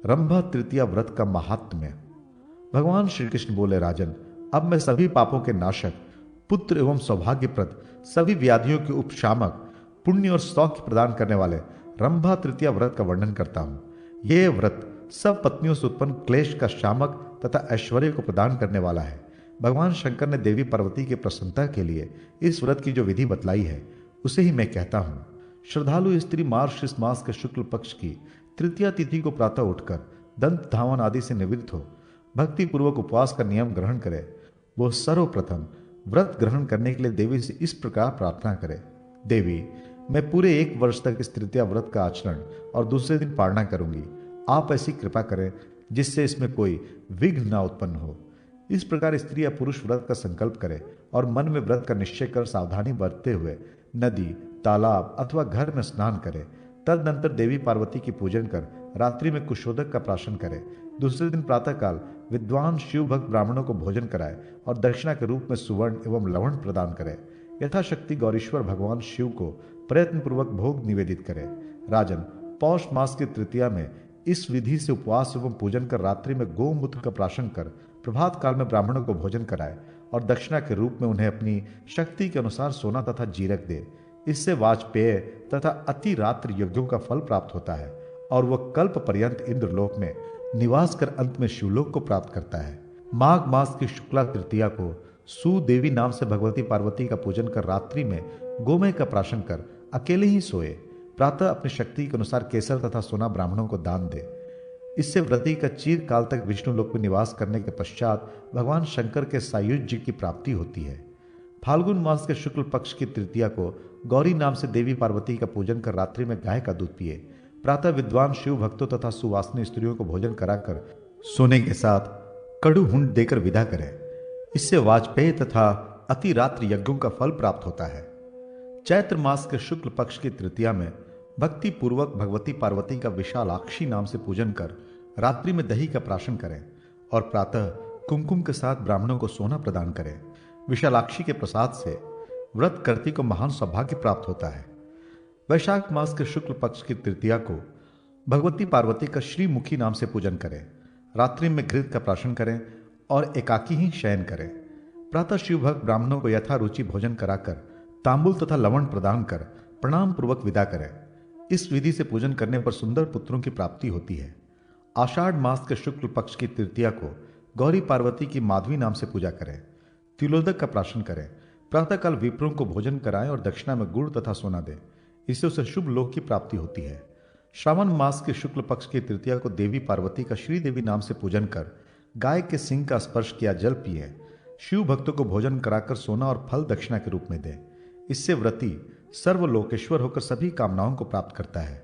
रंभा तृतीया व्रत का महात्म्य। भगवान श्री कृष्ण बोले, राजन, अब मैं सभी पापों के नाशक, पुत्र एवं सौभाग्यप्रद, सभी व्याधियों के उपशामक, पुण्य और सौख्य प्रदान करने वाले रंभा तृतीया व्रत का वर्णन करता हूं। यह व्रत सब पत्नियों से उत्पन्न क्लेश का शामक तथा ऐश्वर्य को प्रदान करने वाला है। भगवान शंकर ने देवी पार्वती की प्रसन्नता के लिए इस व्रत की जो विधि बतलाई है उसे ही मैं कहता हूं। श्रद्धालु स्त्री मार्गशीर्ष मास के शुक्ल पक्ष की तृतीया तिथि को प्रातः उठकर दंत धावन आदि से निवृत्त हो भक्ति पूर्वक उपवास का नियम ग्रहण करे। वो सर्वप्रथम व्रत ग्रहण करने के लिए देवी से इस प्रकार प्रार्थना करे, देवी, मैं पूरे 1 वर्ष तक इस तृतीया व्रत का आचरण और दूसरे दिन पालना करूंगी। आप ऐसी कृपा करें जिससे इसमें कोई विघ्न न उत्पन्न हो। इस प्रकार स्त्री या पुरुष व्रत का संकल्प करे और मन में व्रत का निश्चय कर सावधानी बरतते हुए नदी, तालाब अथवा घर में स्नान करे। तदनंतर देवी पार्वती की पूजन कर रात्रि में कुशोदक का प्राशन करे। दूसरे दिन प्रातःकाल विद्वान शिव भक्त ब्राह्मणों को भोजन कराए और दक्षिणा के रूप में सुवर्ण एवं लवण प्रदान करे। यथाशक्ति गौरीश्वर भगवान शिव को प्रयत्न पूर्वक भोग निवेदित करे। राजन, पौष मास की तृतीया में इस विधि से उपवास एवं पूजन कर रात्रि में गोमूत्र का प्राशन कर प्रभात काल में ब्राह्मणों को भोजन कराए और दक्षिणा के रूप में उन्हें अपनी शक्ति के अनुसार सोना तथा जीरक दे। इससे वाजपेय तथा अति रात्रि यज्ञों का फल प्राप्त होता है और वह कल्प पर्यंत इंद्रलोक में निवास कर अंत में शिवलोक को प्राप्त करता है। माघ मास की शुक्ला तृतीया को सुदेवी नाम से भगवती पार्वती का पूजन कर रात्रि में गोमय का प्राशन कर अकेले ही सोए। प्रातः अपनी शक्ति के अनुसार केसर तथा सोना ब्राह्मणों को दान दे। इससे व्रती का चीर काल तक विष्णु लोक में निवास करने के पश्चात भगवान शंकर के सायुज्य की प्राप्ति होती है। फाल्गुन मास के शुक्ल पक्ष की तृतीया को गौरी नाम से देवी पार्वती का पूजन कर रात्रि में गाय का दूध पिए। प्रातः विद्वान शिव भक्तों तथा सुवासनी स्त्रियों को भोजन कराकर सोने के साथ कड़ू हुंड देकर विदा करें। इससे वाजपेय तथा अति रात्रि यज्ञों का फल प्राप्त होता है। चैत्र मास के शुक्ल पक्ष की तृतीया में भक्ति पूर्वक भगवती पार्वती का विशालाक्षी नाम से पूजन कर रात्रि में दही का प्राशन करें और प्रातः कुमकुम के साथ ब्राह्मणों को सोना प्रदान करें। विशालाक्षी के प्रसाद से व्रत करती को महान सौभाग्य प्राप्त होता है। वैशाख मास के शुक्ल पक्ष की तृतीया को भगवती पार्वती का श्रीमुखी नाम से पूजन करें। रात्रि में घृत का प्राशन करें और एकाकी ही शयन करें। प्रातः शिव भक्त ब्राह्मणों को यथारुचि भोजन कराकर तांबुल तथा लवण प्रदान कर प्रणाम पूर्वक विदा करें। इस विधि से पूजन करने पर सुंदर पुत्रों की प्राप्ति होती है। आषाढ़ मास के शुक्ल पक्ष की तृतीया को गौरी पार्वती की माधवी नाम से पूजा करें। तिलोदक का प्राशन करें। प्रातःकाल विप्रों को भोजन कराएं और दक्षिणा में गुड़ तथा सोना दें। इससे उसे शुभ लोक की प्राप्ति होती है। श्रावण मास के शुक्ल पक्ष की तृतीया को देवी पार्वती का श्रीदेवी नाम से पूजन कर गाय के सिंह का स्पर्श किया जल पिए। शिव भक्तों को भोजन कराकर सोना और फल दक्षिणा के रूप में दें। इससे व्रती सर्वलोकेश्वर होकर सभी कामनाओं को प्राप्त करता है।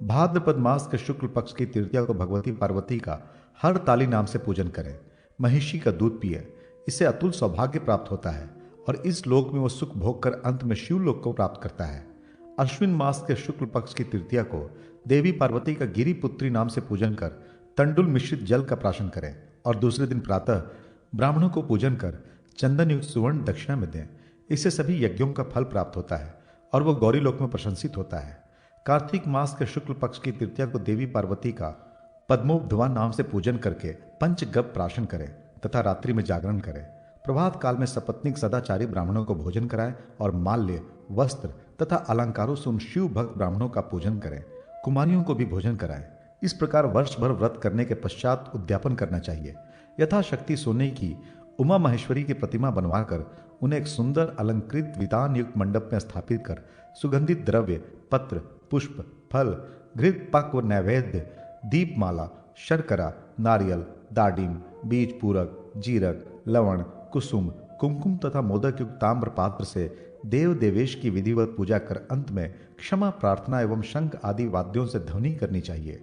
भाद्रपद मास के शुक्ल पक्ष की तृतीया को भगवती पार्वती का हर ताली नाम से पूजन करें। महिषी का दूध पिए। इससे अतुल सौभाग्य प्राप्त होता है और इस लोक में वो सुख भोग कर अंत में शिवलोक को प्राप्त करता है। अश्विन मास के शुक्ल पक्ष की तृतीया को देवी पार्वती का गिरिपुत्री नाम से पूजन कर तंडुल मिश्रित जल का प्राशन करें और दूसरे दिन प्रातः ब्राह्मणों को पूजन कर चंदन युक्त सुवर्ण दक्षिणा में दें। इससे सभी यज्ञों का फल प्राप्त होता है और वह गौरी लोक में प्रशंसित होता है। कार्तिक मास के शुक्ल पक्ष की तृतीया को देवी पार्वती का पद्मोपध्वा नाम से पूजन करके पंचगप प्राशन करें तथा रात्रि में जागरण करें। प्रभात काल में सपत्निक सदाचारी ब्राह्मणों को भोजन कराएं और माल्य, वस्त्र तथा अलंकारों से उन शिव भक्त ब्राह्मणों का पूजन करें। कुमारियों को भी भोजन कराएं। इस प्रकार वर्ष भर व्रत करने के पश्चात उद्यापन करना चाहिए। यथाशक्ति सोने की उमा महेश्वरी की प्रतिमा बनवाकर उन्हें एक सुंदर अलंकृत वितान युक्त मंडप में स्थापित कर सुगंधित द्रव्य, पत्र, पुष्प, फल, घृत, पक व नैवेद्य, दीपमाला, शर्करा, नारियल, दाडिम, बीज पूरक, जीरक, लवण, कुसुम, कुमकुम तथा मोदक युक्त ताम्र पात्र से देव देवेश की विधिवत पूजा कर अंत में क्षमा प्रार्थना एवं शंख आदि वाद्यों से ध्वनि करनी चाहिए।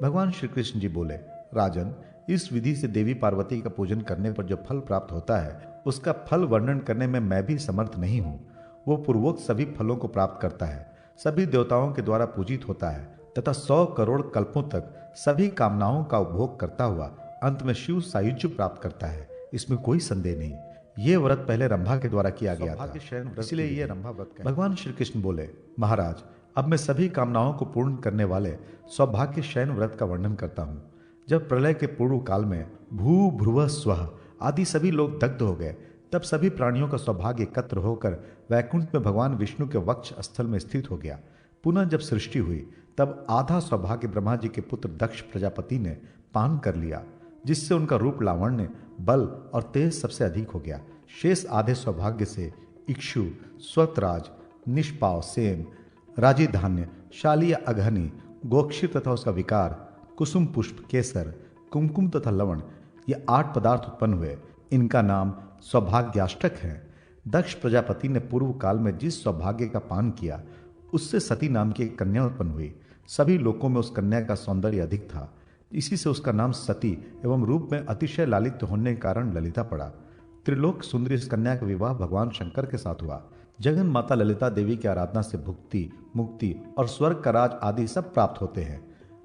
भगवान श्री कृष्ण जी बोले, राजन, इस विधि से देवी पार्वती का पूजन करने पर जो फल प्राप्त होता है उसका फल वर्णन करने में मैं भी समर्थ नहीं हूँ। वो पूर्वोक्त सभी फलों को प्राप्त करता है, सभी देवताओं के द्वारा पूजित होता है तथा 100 करोड़ कल्पों तक सभी कामनाओं का उपभोग करता हुआ अंत में शिव सायुज्य प्राप्त करता है। इसमें कोई संदेह नहीं। ये व्रत पहले रंभा के द्वारा किया गया था, इसलिए ये रंभा व्रत। भगवान श्री कृष्ण बोले, महाराज, अब मैं सभी कामनाओं को पूर्ण करने वाले सौभाग्य शयन व्रत का वर्णन करता हूँ। जब प्रलय के पूर्व काल में भू भ्रुव स्वः आदि सभी लोग दग्ध हो गए, तब सभी प्राणियों का सौभाग्य एकत्र होकर वैकुंठ में भगवान विष्णु के वक्ष स्थल में स्थित हो गया। पुनः जब सृष्टि हुई तब आधा सौभाग्य ब्रह्मा जी के पुत्र दक्ष प्रजापति ने पान कर लिया, जिससे उनका रूप लावण्य, बल और तेज सबसे अधिक हो गया। शेष आधे सौभाग्य से इक्षु, स्वतराज, निष्पाव, सेम, राजी धान्य, शालीय अघनी, गोक्षीर तथा उसका विकार, कुसुम पुष्प, केसर, कुमकुम तथा लवण, ये 8 पदार्थ उत्पन्न हुए। इनका नाम सौभाग्याष्टक है। दक्ष प्रजापति ने पूर्व काल में जिस सौभाग्य का पान किया उससे सती नाम की एक कन्या उत्पन्न हुई। सभी लोकों में उस कन्या का सौंदर्य अधिक था, इसी से उसका नाम सती एवं रूप में अतिशय लालित्य होने के कारण ललिता पड़ा। त्रिलोक सुंदरी इस कन्या का विवाह भगवान शंकर के साथ हुआ। जगन माता ललिता देवी की आराधना से भुक्ति, मुक्ति और स्वर्ग का राज आदि सब प्राप्त होते हैं।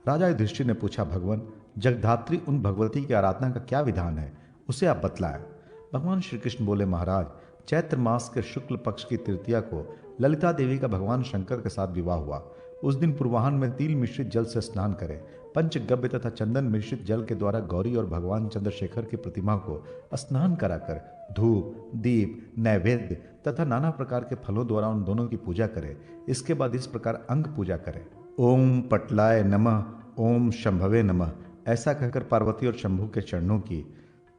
राजा युधिष्ठिर ने पूछा, भगवान जगधात्री उन भगवती की आराधना का क्या विधान है, उसे आप बतलाएं। भगवान श्री कृष्ण बोले, महाराज चैत्र मास के शुक्ल पक्ष की तृतीया को ललिता देवी का भगवान शंकर के साथ विवाह हुआ। उस दिन पूर्वाह्न में तिल मिश्रित जल से स्नान करें। पंचगव्य तथा चंदन मिश्रित जल के द्वारा गौरी और भगवान चंद्रशेखर की प्रतिमा को स्नान कराकर धूप, दीप, नैवेद्य तथा नाना प्रकार के फलों द्वारा उन दोनों की पूजा करें। इसके बाद इस प्रकार अंग पूजा करें। ओम पटलाय नमः, ओम शंभवे नमः, ऐसा कहकर पार्वती और शंभु के चरणों की,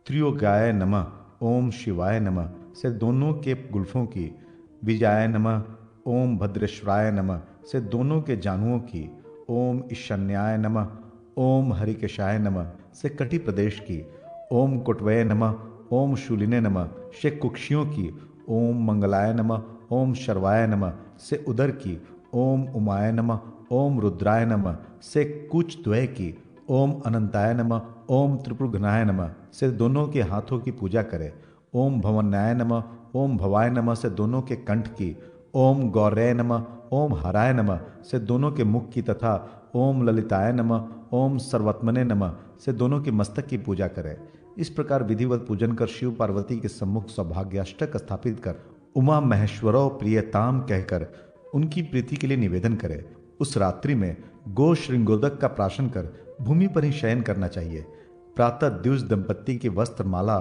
त्रियोगाय नमः, ओम शिवाय नमः से दोनों के गुल्फों की, विजयाय नमः, ओम भद्रेश्वराय नमः से दोनों के जानुओं की, ओम ईशान्याय नमः, ओम हरिकेशाय नमः से कटी प्रदेश की, ओम कुटवय नमः, ओम शूलिने नमः से कुक्षियों की, ओम मंगलाय नमः, ओम शर्वाय नमः से उदर की, ओम उमाय नमः, ओम रुद्राय नमः से कुच द्वय की, ओम अनंताय नमः, ओम त्रिपुरघ्नाय नमः से दोनों के हाथों की पूजा करें। ओम भवन्याय नमः, ओम भवाय नमः से दोनों के कंठ की, ओम गौरय नमः, ओम हराय नमः से दोनों के मुख की तथा ओम ललिताय नमः, ओम सर्वत्मने नमः से दोनों के मस्तक की पूजा करें। इस प्रकार विधिवत पूजन कर शिव पार्वती के सम्मुख सौभाग्याष्टक स्थापित कर उमा महेश्वरो प्रियताम कहकर उनकी प्रीति के लिए निवेदन करें। उस रात्रि में गो श्रृंगोदक का प्राशन कर भूमि पर ही शयन करना चाहिए। प्रातः द्विज दंपत्ति की वस्त्र माला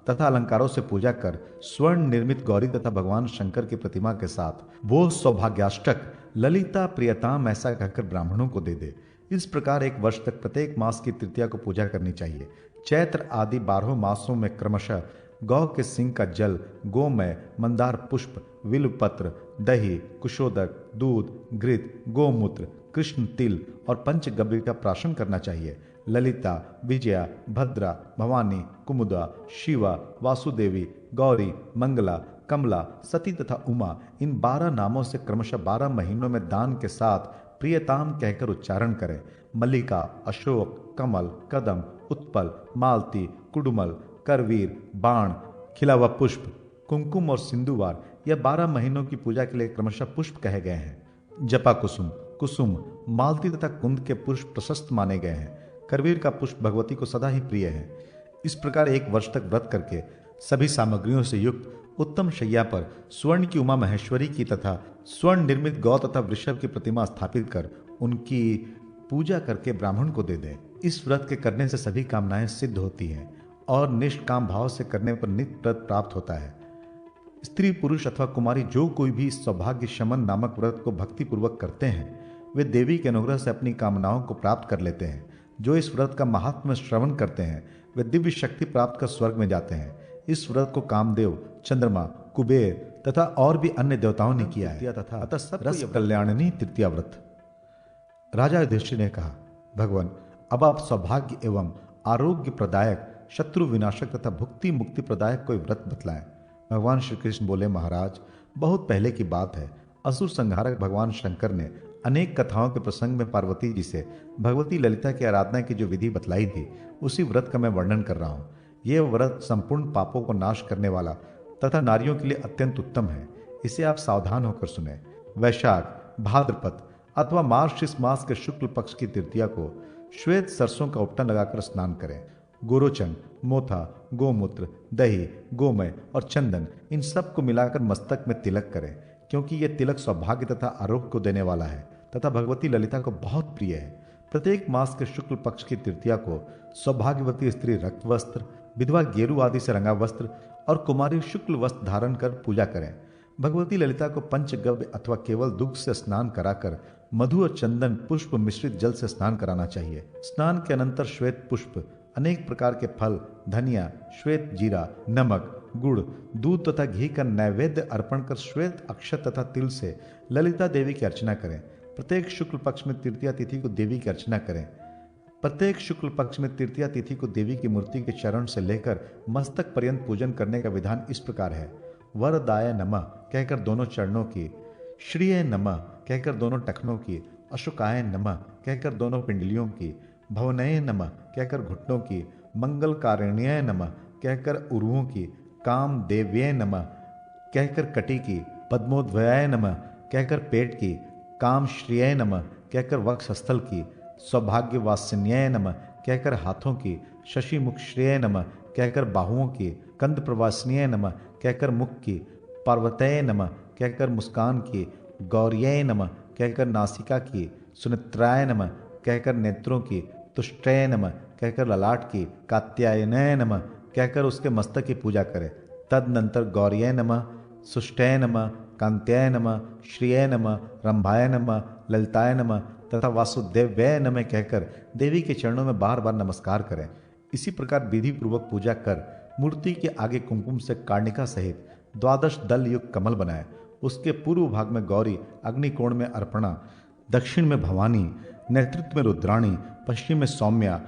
तथा अलंकारों से पूजा कर स्वर्ण निर्मित गौरी तथा भगवान शंकर की प्रतिमा के साथ वो सौभाग्याष्टक ललिता प्रियताम ऐसा कहकर ब्राह्मणों को दे दे। इस प्रकार 1 वर्ष तक प्रत्येक मास की तृतीया को पूजा करनी चाहिए। चैत्र आदि 12 मासों में क्रमशः गौ के सिंग का जल, गोमय, मंदार पुष्प, विल्वपत्र, दही, कुशोदक, दूध, घृत, गोमूत्र, कृष्ण तिल और पंचगव्य का प्राशन करना चाहिए। ललिता, विजया, भद्रा, भवानी, कुमुदा, शिवा, वासुदेवी, गौरी, मंगला, कमला, सती तथा उमा, इन 12 नामों से क्रमशः 12 महीनों में दान के साथ प्रियताम कहकर उच्चारण करें। मल्लिका, अशोक, कमल, कदम, उत्पल, मालती, कुडुमल, करवीर, बाण, खिला हुआ पुष्प, कुमकुम और सिंधुवार, यह 12 महीनों की पूजा के लिए क्रमशः पुष्प कहे गए हैं। जपा कुसुम, कुसुम, मालती तथा कुंद के पुष्प प्रशस्त माने गए हैं। करवीर का पुष्प भगवती को सदा ही प्रिय है। इस प्रकार 1 वर्ष तक व्रत करके सभी सामग्रियों से युक्त उत्तम शैया पर स्वर्ण की उमा महेश्वरी की तथा स्वर्ण निर्मित गौ तथा वृषभ की प्रतिमा स्थापित कर उनकी पूजा करके ब्राह्मण को दे दें। इस व्रत के करने से सभी कामनाएं सिद्ध होती हैं और निष्काम भाव से करने पर नित्य व्रत प्राप्त होता है। स्त्री, पुरुष अथवा कुमारी जो कोई भी इस सौभाग्य शमन नामक व्रत को भक्ति पूर्वक करते हैं वे देवी के अनुग्रह से अपनी कामनाओं को प्राप्त कर लेते हैं। जो इस व्रत का महात्म्य श्रवण करते हैं वे दिव्य शक्ति प्राप्त कर स्वर्ग में जाते हैं। इस व्रत को कामदेव, चंद्रमा, कुबेर तथा और भी अन्य देवताओं ने किया है तथा अतः सब रस कल्याणनी तृतीया व्रत। राजा युधिष्ठिर ने कहा, भगवान अब आप सौभाग्य एवं आरोग्य प्रदायक, शत्रु विनाशक तथा भुक्ति मुक्ति प्रदायक कोई व्रत बतलाएं। भगवान श्री कृष्ण बोले, महाराज बहुत पहले की बात है। असुर संहारक भगवान शंकर ने अनेक कथाओं के प्रसंग में पार्वती जी से भगवती ललिता की आराधना की जो विधि बतलाई थी उसी व्रत का मैं वर्णन कर रहा हूँ। यह व्रत संपूर्ण पापों को नाश करने वाला तथा नारियों के लिए अत्यंत उत्तम है। इसे आप सावधान होकर सुने। वैशाख, भाद्रपद अथवा मार्गशीर्ष मास के शुक्ल पक्ष की तृतीया को श्वेत सरसों का उपटन लगाकर स्नान करें। गोरोचन, मोथा, गोमूत्र, दही, गोमय और चंदन इन सब को मिलाकर मस्तक में तिलक करें, क्योंकि यह तिलक सौभाग्य तथा आरोग्य को देने वाला है तथा भगवती ललिता को बहुत प्रिय है। प्रत्येक मास के शुक्ल पक्ष की तृतीया को सौभाग्यवती स्त्री रक्त वस्त्र, विधवा गेरू आदि से रंगा वस्त्र और कुमारी शुक्ल वस्त्र धारण कर पूजा करें। भगवती ललिता को पंचगव्य अथवा केवल दुग्ध से स्नान कराकर मधु और चंदन पुष्प मिश्रित जल से स्नान कराना चाहिए। स्नान के अनंतर श्वेत पुष्प, अनेक प्रकार के फल, धनिया, श्वेत जीरा, नमक, गुड़, दूध तथा घी का नैवेद्य अर्पण कर श्वेत अक्षत तथा तिल से ललिता देवी की अर्चना करें। प्रत्येक शुक्ल पक्ष में तृतीया तिथि को देवी की अर्चना करें। प्रत्येक शुक्ल पक्ष में तृतीया तिथि को देवी की मूर्ति के चरण से लेकर मस्तक पर्यंत पूजन करने का विधान इस प्रकार है। वरदाय नमः कहकर दोनों चरणों की, श्रीय नमः कहकर दोनों टखनों की, अशोकाय नमः कहकर दोनों पिंडलियों की, भवनय नमः कहकर घुटनों की, मंगल कारिण्य नमः कहकर उरुओं की, काम देव्य नमः कहकर कटी की, पद्मोद्वयाय नमः कहकर पेट की, काम श्रिय नमः कहकर वक्षस्थल की, सौभाग्य वासिन्याय नमः कहकर हाथों की, शशि मुख श्रेय नमः कहकर बाहुओं की, कंद प्रवासनीय नमः कहकर मुख की, पार्वतय नमः कहकर मुस्कान की, गौर्य नमः कहकर नासिका की, सुनित्राय नमः कहकर नेत्रों की, तुष्टय नमः कहकर ललाट की, कात्यायनय नमः कहकर उसके मस्तक की पूजा करें। तदनंतर गौर्य नमः, सुष्टय नमः, कांत्याय नमः, श्रिय नमः, रंभाय नमः, ललिताय नमः तथा वासुदेव्य नमः कहकर देवी के चरणों में बार बार नमस्कार करें। इसी प्रकार विधि पूर्वक पूजा कर मूर्ति के आगे कुमकुम से कार्णिका सहित 12 दल युक्त कमल बनाए। उसके पूर्व भाग में गौरी, अग्निकोण में अर्पणा, दक्षिण में भवानी, नेतृत्व में रुद्राणी, पश्चिम में सौम्या,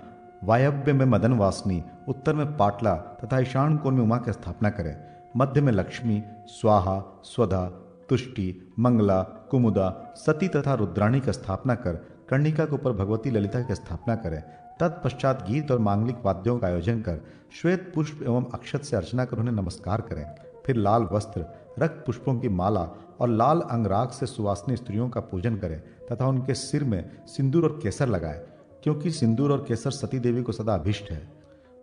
वायव्य में मदन वासनी, उत्तर में पाटला तथा ईशान कोण में उमा की स्थापना करें। मध्य में लक्ष्मी, स्वाहा, स्वधा, तुष्टि, मंगला, कुमुदा, सती तथा रुद्राणी की स्थापना कर कर्णिका के ऊपर भगवती ललिता की स्थापना करें। तत्पश्चात गीत और मांगलिक वाद्यों का आयोजन कर श्वेत पुष्प एवं अक्षत से अर्चना कर उन्हें नमस्कार करें। फिर लाल वस्त्र, रक्त पुष्पों की माला और लाल अंगराग से सुवासिनी स्त्रियों का पूजन करें तथा उनके सिर में सिंदूर और केसर लगाएं, क्योंकि सिंदूर और केसर सती देवी को सदा अभिष्ट है।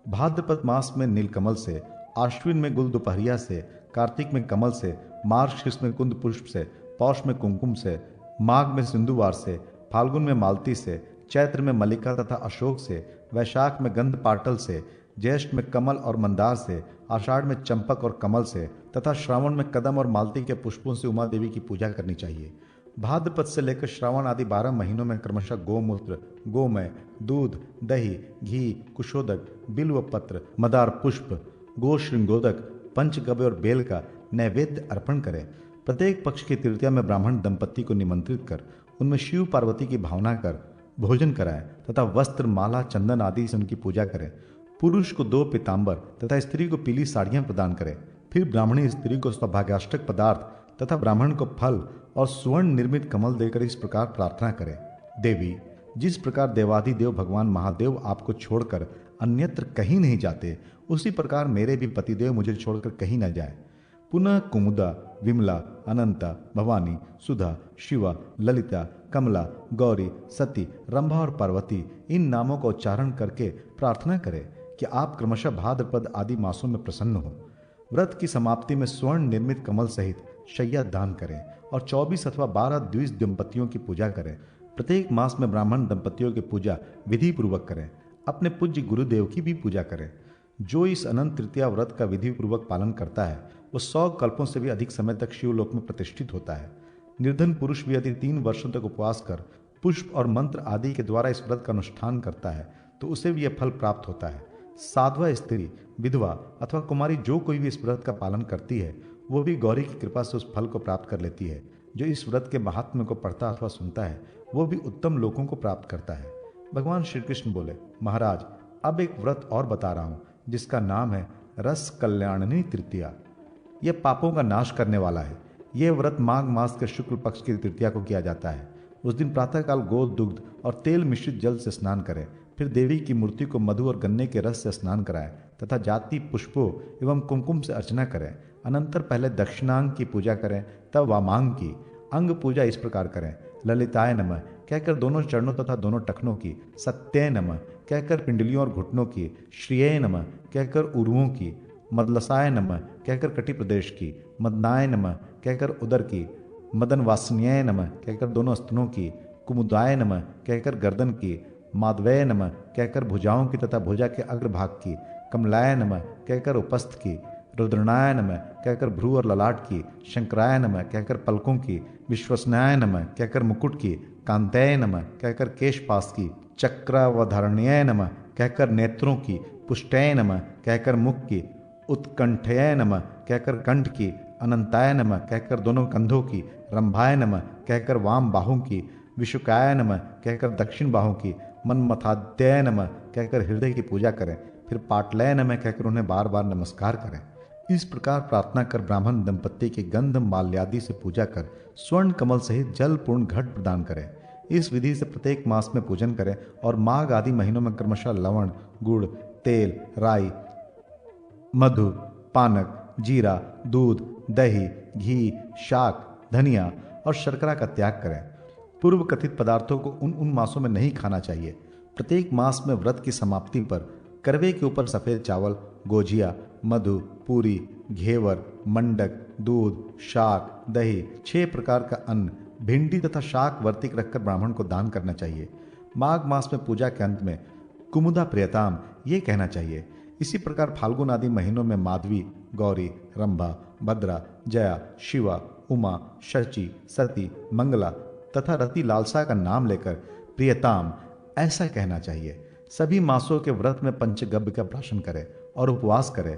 भाद्रपद मास में नीलकमल से, आश्विन में गुल दोपहरिया से, कार्तिक में कमल से, मार्गशीर्ष में कुंद पुष्प से, पौष में कुमकुम से, माघ में सिंधुवार से, फाल्गुन में मालती से, चैत्र में मल्लिका तथा अशोक से, वैशाख में गंध पाटल से, ज्येष्ठ में कमल और मंदार से, आषाढ़ में चंपक और कमल से तथा श्रावण में कदम और मालती के पुष्पों से उमा देवी की पूजा करनी चाहिए। भाद्रपद से लेकर श्रावण आदि 12 महीनों में क्रमशः गोमूत्र, गोमय, दूध, दही, घी, कुशोदक, बिल्व पत्र, मदार पुष्प, गो श्रृंगोदक, पंचगव्य और बेल का नैवेद्य अर्पण करें। प्रत्येक पक्ष की तृतीया में ब्राह्मण दंपति को निमंत्रित कर उनमें शिव पार्वती की भावना कर भोजन कराएं तथा वस्त्र, माला, चंदन आदि से उनकी पूजा करें। पुरुष को 2 पीतांबर तथा स्त्री को पीली साड़ियां प्रदान करें। फिर ब्राह्मणी स्त्री को सौभाग्याष्टक पदार्थ तथा ब्राह्मण को फल और स्वर्ण निर्मित कमल देकर इस प्रकार प्रार्थना करें। देवी, जिस प्रकार देवाधिदेव भगवान महादेव आपको छोड़कर अन्यत्र कहीं नहीं जाते, उसी प्रकार मेरे भी पतिदेव मुझे छोड़कर कहीं न जाए। पुनः कुमुदा, विमला, अनंता, भवानी, सुधा, शिवा, ललिता, कमला, गौरी, सती, रंभा और पार्वती इन नामों का उच्चारण करके प्रार्थना करें कि आप क्रमशः भाद्रपद आदि मासों में प्रसन्न हो। व्रत की समाप्ति में स्वर्ण निर्मित कमल सहित शैया दान करें और 24 अथवा 12 द्विज दंपतियों की पूजा करें। प्रत्येक मास में ब्राह्मण दंपतियों की पूजा विधि पूर्वक करें। अपने पूज्य गुरुदेव की भी पूजा करें। जो इस अनंत तृतीया व्रत का विधि पूर्वक पालन करता है वो 100 कल्पों से भी अधिक समय तक शिवलोक में प्रतिष्ठित होता है। निर्धन पुरुष भी यदि 3 वर्षों तक उपवास कर पुष्प और मंत्र आदि के द्वारा इस व्रत का अनुष्ठान करता है तो उसे भी यह फल प्राप्त होता है। साध्वा स्त्री, विधवा अथवा कुमारी जो कोई भी इस व्रत का पालन करती है वो भी गौरी की कृपा से उस फल को प्राप्त कर लेती है। जो इस व्रत के महात्म्य को पढ़ता अथवा सुनता है वो भी उत्तम लोकों को प्राप्त करता है। भगवान श्री कृष्ण बोले, महाराज अब एक व्रत और बता रहा हूँ जिसका नाम है रस कल्याणनी तृतीया। यह पापों का नाश करने वाला है। यह व्रत माघ मास के शुक्ल पक्ष की तृतीया को किया जाता है। उस दिन प्रातःकाल गो दुग्ध और तेल मिश्रित जल से स्नान करें। फिर देवी की मूर्ति को मधु और गन्ने के रस से स्नान कराएं तथा जाति पुष्पों एवं कुमकुम से अर्चना करें। अनंतर पहले दक्षिणांग की पूजा करें, तब वामांग की। अंग पूजा इस प्रकार करें, ललिताय नमः कहकर दोनों चरणों तथा दोनों टखनों की, सत्य नमः कहकर पिंडलियों और घुटनों की, श्रिय नमः कहकर उरुओं की, मदलसाय नमः कहकर कटी प्रदेश की, मदनाय नमः कहकर उदर की, मदन वासन्याय नमः कहकर दोनों स्तनों की, कुमुदाय नमः कहकर गर्दन की, माधवय नमः कहकर भुजाओं की तथा भुजा के अग्रभाग की, कमलाय नमः कहकर उपस्थ की, रुद्रनाय नमः कहकर भ्रू और ललाट की, शंकराय नमः कहकर पलकों की, विश्वसनाय नमः कहकर मुकुट की, कांतय नमः कहकर केशपास की, चक्रवधारण्य नमः कहकर नेत्रों की, पुष्टय नमः कहकर मुख की, उत्कंठय नमः कहकर कंठ की, अनंताय नमः कहकर दोनों कंधों की, रंभाय नमः कहकर वाम बाहों की, विशुकाय नमः कहकर दक्षिण बाहों की, मनमथाद्यय नमः कहकर हृदय की पूजा करें, फिर पाटलय नमः कहकर उन्हें बार बार नमस्कार करें। इस प्रकार प्रार्थना कर ब्राह्मण दंपत्ति की गंध माल्यादि से पूजा कर स्वर्ण कमल सहित जल पूर्ण घट प्रदान करें। इस विधि से प्रत्येक मास में पूजन करें और माघ आदि महीनों में क्रमशः लवण, गुड़, तेल, राई, मधु, पानक, जीरा, दूध, दही, घी, शाक, धनिया और शर्करा का त्याग करें। पूर्व कथित पदार्थों को उन मासों में नहीं खाना चाहिए। प्रत्येक मास में व्रत की समाप्ति पर करवे के ऊपर सफेद चावल, गोजिया, मधु, पूरी, घेवर, मंडक, दूध, शाक, दही, 6 प्रकार का अन्न, भिंडी तथा शाक वर्तिक रखकर ब्राह्मण को दान करना चाहिए। माघ मास में पूजा के अंत में कुमुदा प्रियताम ये कहना चाहिए। इसी प्रकार फाल्गुन आदि महीनों में माधवी, गौरी, रंभा, भद्रा, जया, शिवा, उमा, शची, सती, मंगला तथा रति लालसा का नाम लेकर प्रियताम ऐसा कहना चाहिए। सभी मासों के व्रत में पंचगव्य का प्राशन करें और उपवास करें।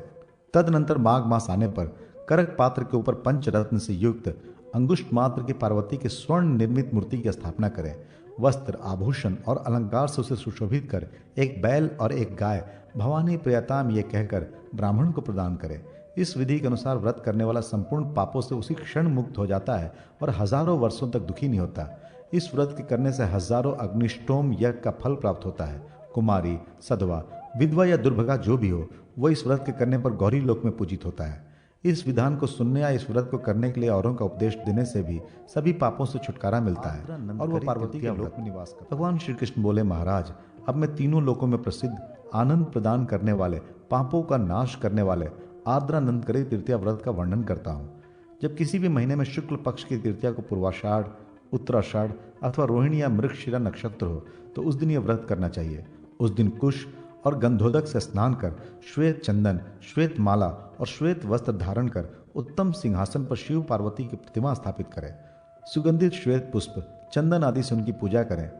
तदनंतर माघ मास आने पर करक पात्र के ऊपर पंचरत्न से युक्त अंगुष्ठ मात्र की पार्वती के स्वर्ण निर्मित मूर्ति की स्थापना करें। वस्त्र, आभूषण और अलंकार से उसे सुशोभित कर एक बैल और एक गाय भवानी प्रियताम ये कहकर ब्राह्मण को प्रदान करें। इस विधि के अनुसार व्रत करने वाला संपूर्ण पापों से उसी क्षण मुक्त हो जाता है और हजारों वर्षों तक दुखी नहीं होता। इस व्रत के करने से हजारों अग्निष्टोम यज्ञ का फल प्राप्त होता है। कुमारी, सधवा, विधवा या दुर्भगा जो भी हो, वह इस व्रत के करने पर गौरी लोक में पूजित होता है। इस विधान को सुनने या इस व्रत को करने के लिए औरों का उपदेश देने से भी सभी पापों से छुटकारा मिलता है और वो पार्वती के लोक में निवास करता है। भगवान श्री कृष्ण बोले, महाराज अब मैं तीनों लोकों में प्रसिद्ध आनंद प्रदान करने वाले, पापों का नाश करने वाले आर्द्रानंदकरी तृतीया व्रत का वर्णन करता हूँ। जब किसी भी महीने में शुक्ल पक्ष की तृतीया को पूर्वाषाढ़, उत्तराषाढ़ अथवा रोहिणी या मृगशिरा नक्षत्र हो तो उस दिन यह व्रत करना चाहिए। उस दिन कुश और गंधोदक से स्नान कर श्वेत चंदन, श्वेत माला और श्वेत वस्त्र धारण कर उत्तम सिंहासन पर शिव पार्वती की प्रतिमा स्थापित करें। सुगंधित श्वेत पुष्प, चंदन आदि से उनकी पूजा करें।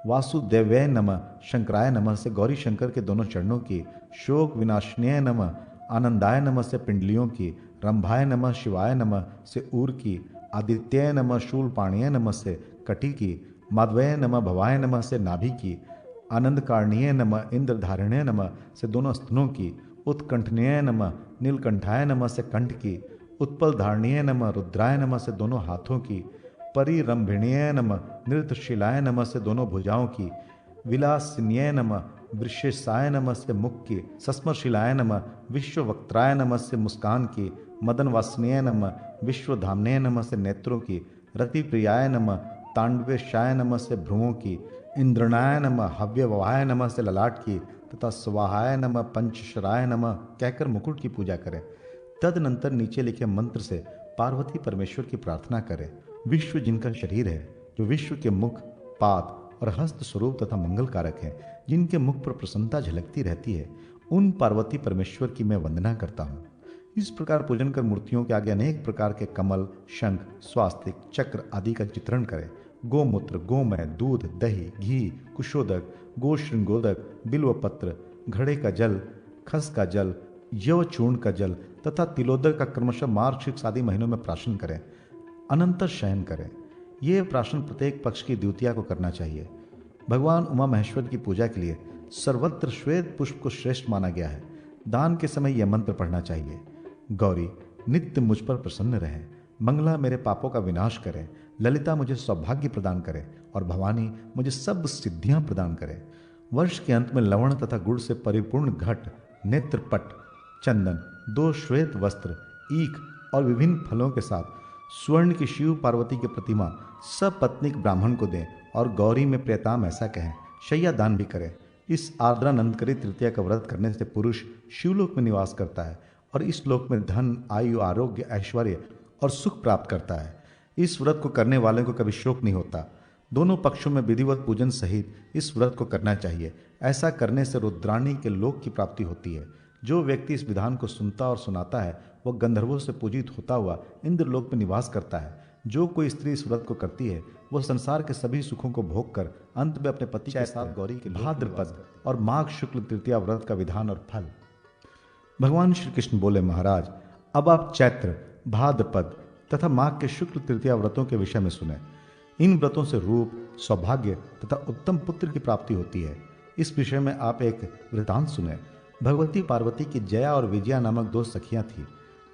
वासुदेव्य नमः, शंकराय नमः से गौरी शंकर के दोनों चरणों की, शोक विनाशनीय नमः, आनंदाय नमः से पिंडलियों की, रंभाय नमः, शिवाय नमः से ऊर की, आदित्य नमः, शूलपाणीय नमः से कटी की, माधवय नमः, भवाय नमः से नाभि की, आनंद कारणीय नमः, इंद्रधारिण्य नमः से दोनों स्तनों की, उत्कंठनीय नमः, नीलकंठाय नमः से कंठ की, उत्पल धारणीय नमः, रुद्राय नमः से दोनों हाथों की, परिरंभिणीय नमः, नृत्यशिलाय नमः से दोनों भुजाओं की, विलासिन्य नमः, वृषेशाय नमः से मुख की, सस्मरशिलाय नमः, विश्ववक्त्राय नमः से मुस्कान की, मदन वासनीय नमः, विश्वधामनीय नमः से नेत्रों की, रतिप्रियाय नमः, तांडवेशाय नमः से भ्रुवों की, इंद्रनाय नमः, हव्यवाय नमः से ललाट की तथा स्वाहाय नमः, पंचशराय नमः कहकर मुकुट की पूजा करें। तदनंतर नीचे लिखे मंत्र से पार्वती परमेश्वर की प्रार्थना करें। विश्व जिनका शरीर है, जो विश्व के मुख, पाद और हस्त स्वरूप तथा मंगलकारक हैं, जिनके मुख पर प्रसन्नता झलकती रहती है, उन पार्वती परमेश्वर की मैं वंदना करता हूँ। इस प्रकार पूजन कर मूर्तियों के आगे अनेक प्रकार के कमल, शंख, स्वास्तिक, चक्र आदि का चित्रण करें। गोमूत्र, गोमय, दूध, दही, घी, कुशोदक, गोश्रृंगोदक, बिल्वपत्र, घड़े का जल, खस का जल, यवचूर्ण का जल तथा तिलोदक का क्रमशः मार्गशीर्ष आदि महीनों में प्राशन करें। अनंतर शयन करें। यह प्राशन प्रत्येक पक्ष की द्वितीया को करना चाहिए। भगवान उमा महेश्वर की पूजा के लिए सर्वत्र श्वेत पुष्प को श्रेष्ठ माना गया है। दान के समय यह मंत्र पढ़ना चाहिए। गौरी नित्य मुझ पर प्रसन्न रहें, मंगला मेरे पापों का विनाश करें, ललिता मुझे सौभाग्य प्रदान करें और भवानी मुझे सब सिद्धियां प्रदान करें। वर्ष के अंत में लवण तथा गुड़ से परिपूर्ण घट, नेत्रपट, चंदन, 2 श्वेत वस्त्र, ईख और विभिन्न फलों के साथ स्वर्ण की शिव पार्वती की प्रतिमा सब पत्नीक ब्राह्मण को दें और गौरी में प्रियताम ऐसा कहें, शैया दान भी करें। इस आर्द्रानंदकरी तृतीया का व्रत करने से पुरुष शिवलोक में निवास करता है और इस लोक में धन, आयु, आरोग्य, ऐश्वर्य और सुख प्राप्त करता है। इस व्रत को करने वाले को कभी शोक नहीं होता। दोनों पक्षों में विधिवत पूजन सहित इस व्रत को करना चाहिए। ऐसा करने से रुद्राणी के लोक की प्राप्ति होती है। जो व्यक्ति इस विधान को सुनता और सुनाता है वह गंधर्वों से पूजित होता हुआ इंद्रलोक में निवास करता है। जो कोई स्त्री इस व्रत को करती है वह संसार के सभी सुखों को भोग कर अंत में अपने पति के साथ गौरी के भाद्रपद और माघ शुक्ल तृतीया व्रत का विधान और फल। भगवान श्री कृष्ण बोले, महाराज अब आप चैत्र, भाद्रपद तथा माघ के शुक्ल तृतीया व्रतों के विषय में सुने। इन व्रतों से रूप, सौभाग्य तथा उत्तम पुत्र की प्राप्ति होती है। इस विषय में आप एक वृतांत सुने। भगवती पार्वती की जया और विजया नामक दो सखियां थीं।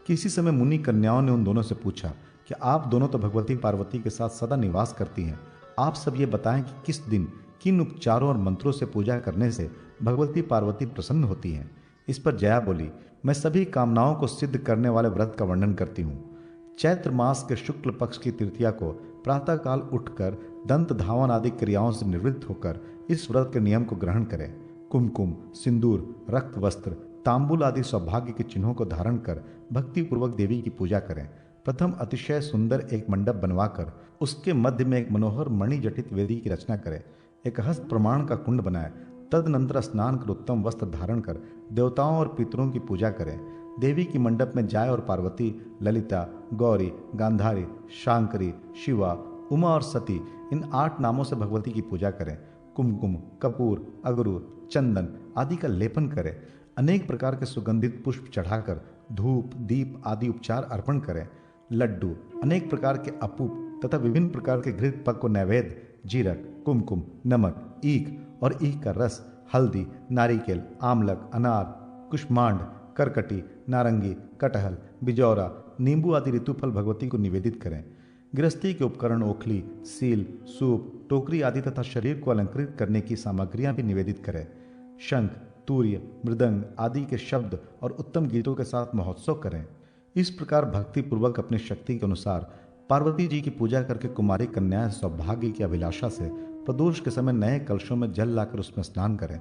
किसी समय मुनि कन्याओं ने उन दोनों से पूछा कि आप दोनों तो भगवती पार्वती के साथ सदा निवास करती हैं, आप सब ये बताएं कि किस दिन किन उपचारों और मंत्रों से पूजा करने से भगवती पार्वती प्रसन्न होती हैं। इस पर जया बोली, मैं सभी कामनाओं को सिद्ध करने वाले व्रत का वर्णन करती हूँ। चैत्र मास के शुक्ल पक्ष की तृतीया को प्रातःकाल उठकर दंत धावन आदि क्रियाओं से निवृत्त होकर इस व्रत के नियम को ग्रहण करें। कुमकुम, सिंदूर, रक्त वस्त्र, तांबुल आदि सौभाग्य के चिन्हों को धारण कर भक्तिपूर्वक देवी की पूजा करें। प्रथम अतिशय सुंदर एक मंडप बनवाकर उसके मध्य में एक मनोहर मणि जटित वेदी की रचना करें। एक हस्त प्रमाण का कुंड बनाए। तदनंतर स्नान कर उत्तम वस्त्र धारण कर देवताओं और पितरों की पूजा करें। देवी की मंडप में जाय और पार्वती, ललिता, गौरी, गांधारी, शांकरी, शिवा, उमा और सती इन 8 नामों से भगवती की पूजा करें। कुमकुम, कपूर, अगरू, चंदन आदि का लेपन करें। अनेक प्रकार के सुगंधित पुष्प चढ़ाकर धूप, दीप आदि उपचार अर्पण करें। लड्डू, अनेक प्रकार के अपूप तथा विभिन्न प्रकार के घृत पक को नैवेद्य, जीरक, कुमकुम, नमक, ईख और ईख का रस, हल्दी, नारिकेल, आमलक, अनार, कुष्मांड, करकटी, नारंगी, कटहल, बिजौरा, नींबू आदि ऋतुफल भगवती को निवेदित करें। गृहस्थी के उपकरण ओखली, सील, सूप, टोकरी आदि तथा शरीर को अलंकृत करने की सामग्रियां भी निवेदित करें। शंख, तूर्य, मृदंग आदि के शब्द और उत्तम गीतों के साथ महोत्सव करें। इस प्रकार भक्ति पूर्वक अपनी शक्ति के अनुसार पार्वती जी की पूजा करके कुमारी कन्याएं सौभाग्य की अभिलाषा से प्रदोष के समय नए कलशों में जल लाकर उसमें स्नान करें।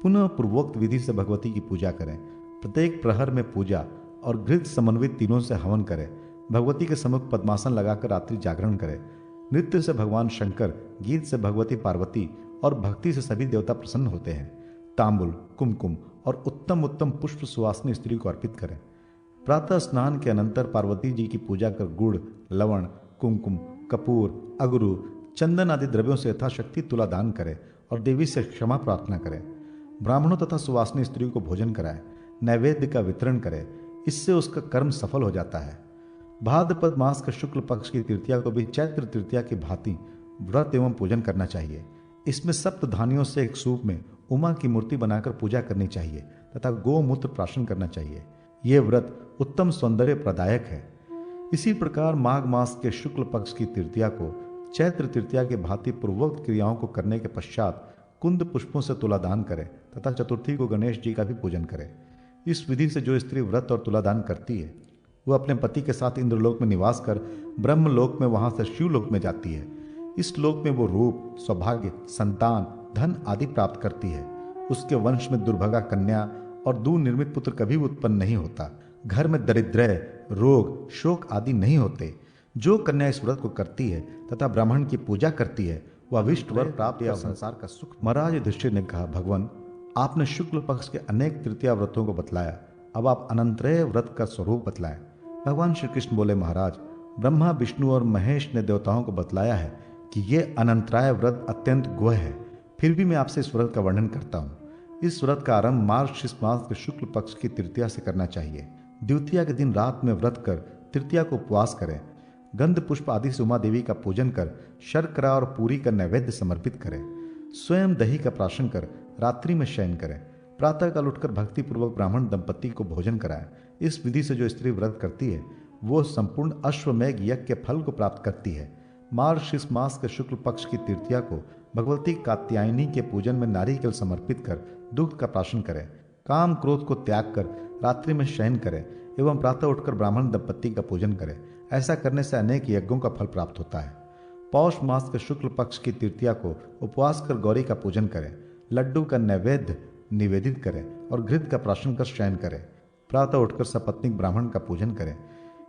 पुनः पूर्वोक्त विधि से भगवती की पूजा करें। प्रत्येक प्रहर में पूजा और घृत समन्वित तीनों से हवन करें। भगवती के सम्मुख पद्मासन लगाकर रात्रि जागरण करें। नृत्य से भगवान शंकर, गीत से भगवती पार्वती और भक्ति से सभी देवता प्रसन्न होते हैं। तांबुल, कुमकुम और उत्तम उत्तम पुष्प सुवासिनी स्त्री को अर्पित करें। प्रातः स्नान के अनंतर पार्वती जी की पूजा कर गुड़, लवण, कुमकुम, कपूर, अगरू, चंदन आदि द्रव्यों से यथाशक्ति तुला दान करें और देवी से क्षमा प्रार्थना करें। ब्राह्मणों तथा सुवासिनी स्त्री को भोजन कराएं। नैवेद्य का वितरण करें। इससे उसका कर्म सफल हो जाता है। भाद्रपद मास के शुक्ल पक्ष की तृतीया को भी चैत्र तृतीया की भांति व्रत एवं पूजन करना चाहिए। इसमें सप्त धानियों से एक सूप में उमा की मूर्ति बनाकर पूजा करनी चाहिए तथा गोमूत्र प्राशन करना चाहिए। ये व्रत उत्तम सौंदर्य प्रदायक है। इसी प्रकार माघ मास के शुक्ल पक्ष की तृतीया को चैत्र तृतीया के भांति पूर्वोक्त क्रियाओं को करने के पश्चात कुंद पुष्पों से तुलादान करें तथा चतुर्थी को गणेश जी का भी पूजन करें। इस विधि से जो स्त्री व्रत और तुलादान करती है वह अपने पति के साथ इंद्रलोक में निवास कर ब्रह्मलोक में वहां से शिवलोक में जाती है। इस लोक में वो रूप, सौभाग्य, संतान, धन आदि प्राप्त करती है। उसके वंश में दुर्भगा कन्या और दूर निर्मित पुत्र कभी उत्पन्न नहीं होता। घर में दरिद्रय, रोग, शोक आदि नहीं होते। जो कन्या इस व्रत को करती है तथा ब्राह्मण की पूजा करती है वह अभिष्ट वर प्राप्त या संसार का सुख। महाराज युधिष्ठिर ने कहा, भगवान आपने शुक्ल पक्ष के अनेक तृतीया व्रतों को बतलाया, अब आप अनंतरेय व्रत का स्वरूप बतलाएं। भगवान श्री कृष्ण बोले, महाराज ब्रह्मा, विष्णु और महेश ने देवताओं को बतलाया है कि ये अनंतराय व्रत अत्यंत गुह है। फिर भी मैं आपसे इस व्रत का वर्णन करता हूँ। इस व्रत का आरंभ मार्गशीर्ष मास के शुक्ल पक्ष की तृतीया से करना चाहिए। द्वितीया के दिन रात में व्रत कर तृतीया को उपवास करें। गंध पुष्प आदि से उमा देवी का पूजन कर शर्करा और पूरी का नैवेद्य समर्पित करें। स्वयं दही का प्राशन कर रात्रि में शयन करें। प्रातःकाल उठकर भक्तिपूर्वक ब्राह्मण दंपति को भोजन कराएं। इस विधि से जो स्त्री व्रत करती है वो संपूर्ण अश्वमेघ यज्ञ के फल को प्राप्त करती है। मार्गशीर्ष मास के शुक्ल पक्ष की तृतीया को भगवती कात्यायनी के पूजन में नारिकेल समर्पित कर दुग्ध का प्राशन करें। काम क्रोध को त्याग कर रात्रि में शयन करें एवं प्रातः उठकर ब्राह्मण दंपति का पूजन करें। ऐसा करने से अनेक यज्ञों का फल प्राप्त होता है। पौष मास के शुक्ल पक्ष की तृतीया को उपवास कर गौरी का पूजन करें। लड्डू का नैवेद्य निवेदित करें और घृत का प्राशन कर शयन करें। प्रातः उठकर सपत्नीक ब्राह्मण का पूजन करें।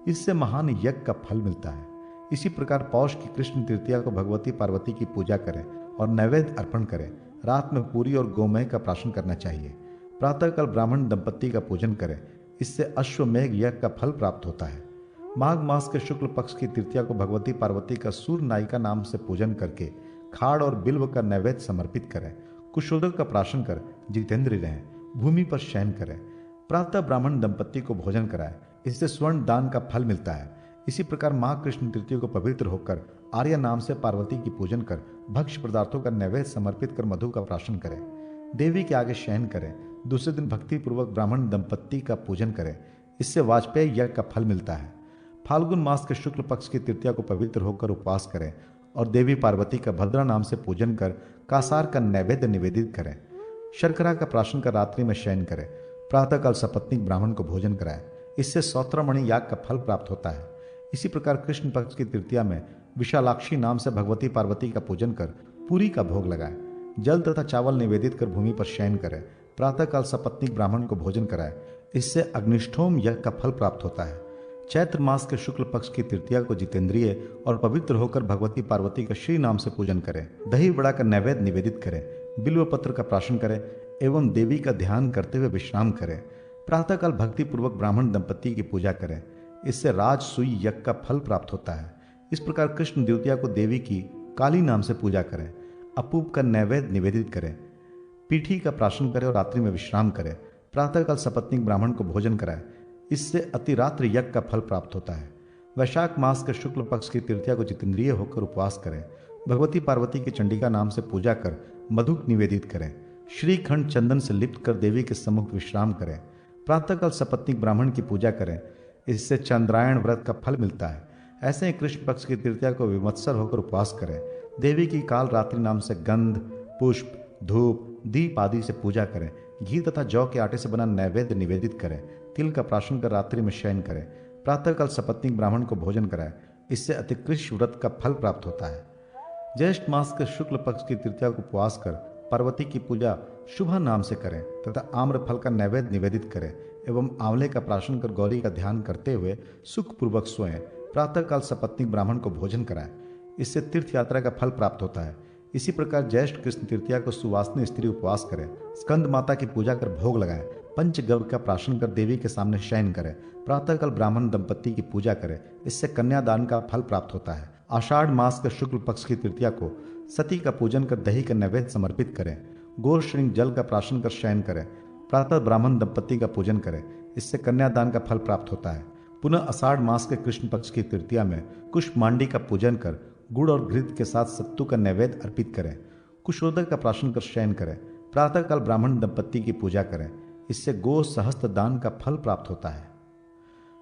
इससे महान यज्ञ का फल मिलता है। इसी प्रकार पौष की कृष्ण तृतीया को भगवती पार्वती की पूजा करें और नैवेद्य अर्पण करें। रात में पूरी और गोमय का प्राशन करना चाहिए। प्रातःकाल ब्राह्मण दंपत्ति का पूजन करें, इससे अश्वमेघ यज्ञ का फल प्राप्त होता है। माघ मास के शुक्ल पक्ष की तृतीया को भगवती पार्वती का सूर्य नायिका नाम से पूजन करके खाड़ और बिल्व का नैवेद्य समर्पित करें। कुशोदक का प्राशन कर जितेंद्रिय रहें, भूमि पर शयन करें। प्रातः ब्राह्मण दंपत्ति को भोजन कराएं, इससे स्वर्ण दान का फल मिलता है। इसी प्रकार माघ कृष्ण तृतीया को पवित्र होकर आर्य नाम से पार्वती की पूजन कर भक्ष्य पदार्थों का नैवेद्य समर्पित कर मधु का प्राशन करें। देवी के आगे शयन करें। दूसरे दिन भक्ति पूर्वक ब्राह्मण दंपत्ति का पूजन करें, इससे वाजपेयी यज्ञ का फल मिलता है। फाल्गुन मास के शुक्ल पक्ष की तृतीया को पवित्र होकर उपवास करें और देवी पार्वती का भद्रा नाम से पूजन कर कासार का नैवेद्य निवेदित करें। शर्करा का प्राशन कर रात्रि में शयन करें। प्रातःकाल सपत्नीक ब्राह्मण को भोजन कराएं, इससे सौत्रमणि याग का फल प्राप्त होता है। इसी प्रकार कृष्ण पक्ष की तृतीया में विशालाक्षी नाम से भगवती पार्वती का पूजन कर पूरी का भोग लगाएं। जल तथा चावल निवेदित कर भूमि पर शयन करें। प्रातःकाल सपत्नीक ब्राह्मण को भोजन कराएं, इससे अग्निष्ठोम यज्ञ का फल प्राप्त होता है। चैत्र मास के शुक्ल पक्ष की तृतीया को जितेंद्रिय और पवित्र होकर भगवती पार्वती का श्री नाम से पूजन करें। दही बड़ा का नैवेद्य निवेदित करें, बिल्व पत्र का प्राशन करें एवं देवी का ध्यान करते हुए विश्राम करें। प्रातःकाल भक्ति पूर्वक ब्राह्मण दंपत्ति की पूजा करें, इससे राजसूय यज्ञ का फल प्राप्त होता है। इस प्रकार कृष्ण द्वितीया को देवी की काली नाम से पूजा करें, अपूप का नैवेद्य निवेदित करें, पीठी का प्राशन करें और रात्रि में विश्राम करें। प्रातःकाल सपत्नीक ब्राह्मण को भोजन कराएं, इससे अतिरात्र यज्ञ का फल प्राप्त होता है। वैशाख मास के शुक्ल पक्ष की तृतीया को जितेंद्रिय होकर उपवास करें। भगवती पार्वती की चंडिका नाम से पूजा कर मधु निवेदित करें। श्रीखंड चंदन से लिप्त कर देवी के सम्मुख विश्राम करें। प्रातःकाल सपत्नीक ब्राह्मण की पूजा करें, इससे चंद्रायण व्रत का फल मिलता है। ऐसे ही कृष्ण पक्ष की तृतीया को विमत्सर होकर उपवास करें। देवी की काल रात्रि नाम से गंध, पुष्प, धूप, दीप आदि से पूजा करें। घी तथा जौ के आटे से बना नैवेद्य निवेदित करें। तिल का प्राशन कर रात्रि में शयन करें। प्रातःकाल सपत्नीक ब्राह्मण को भोजन कराएं, इससे अतिकृष्ट व्रत का फल प्राप्त होता है। ज्येष्ठ मास के शुक्ल पक्ष की तृतीया को उपवास कर पार्वती की पूजा शुभ नाम से करें तथा आम्र फल का नैवेद्य निवेदित करें एवं आंवले का प्राशन कर गौरी का ध्यान करते हुए सुखपूर्वक सोएं। प्रातःकाल सपत्नीक ब्राह्मण को भोजन कराएं, इससे तीर्थ यात्रा का फल प्राप्त होता है। इसी प्रकार ज्येष्ठ कृष्ण तृतीया को सुवासिनी स्त्री उपवास करें। स्कंद माता की पूजा कर भोग लगाएं। पंचगव्य का प्राशन कर देवी के सामने शयन करें। प्रातःकाल ब्राह्मण दंपत्ति की पूजा करें, इससे कन्यादान का फल प्राप्त होता है। आषाढ़ मास के शुक्ल पक्ष की तृतीया को सती का पूजन कर दही का नैवेद्य समर्पित करें। गोर श्रृंग जल का प्राशन कर शयन करें। प्रातः ब्राह्मण दंपत्ति का पूजन करें, इससे कन्यादान का फल प्राप्त होता है। पुनः आषाढ़ मास के कृष्ण पक्ष की तृतीया में कुष्मांडी का पूजन कर गुड़ और घृत के साथ सत्तू का नैवेद्य अर्पित करें। कुशोदक का प्राशन कर शयन करें। प्रातःकाल ब्राह्मण दंपत्ति की पूजा करें, इससे गो सहस्त्र दान का फल प्राप्त होता है।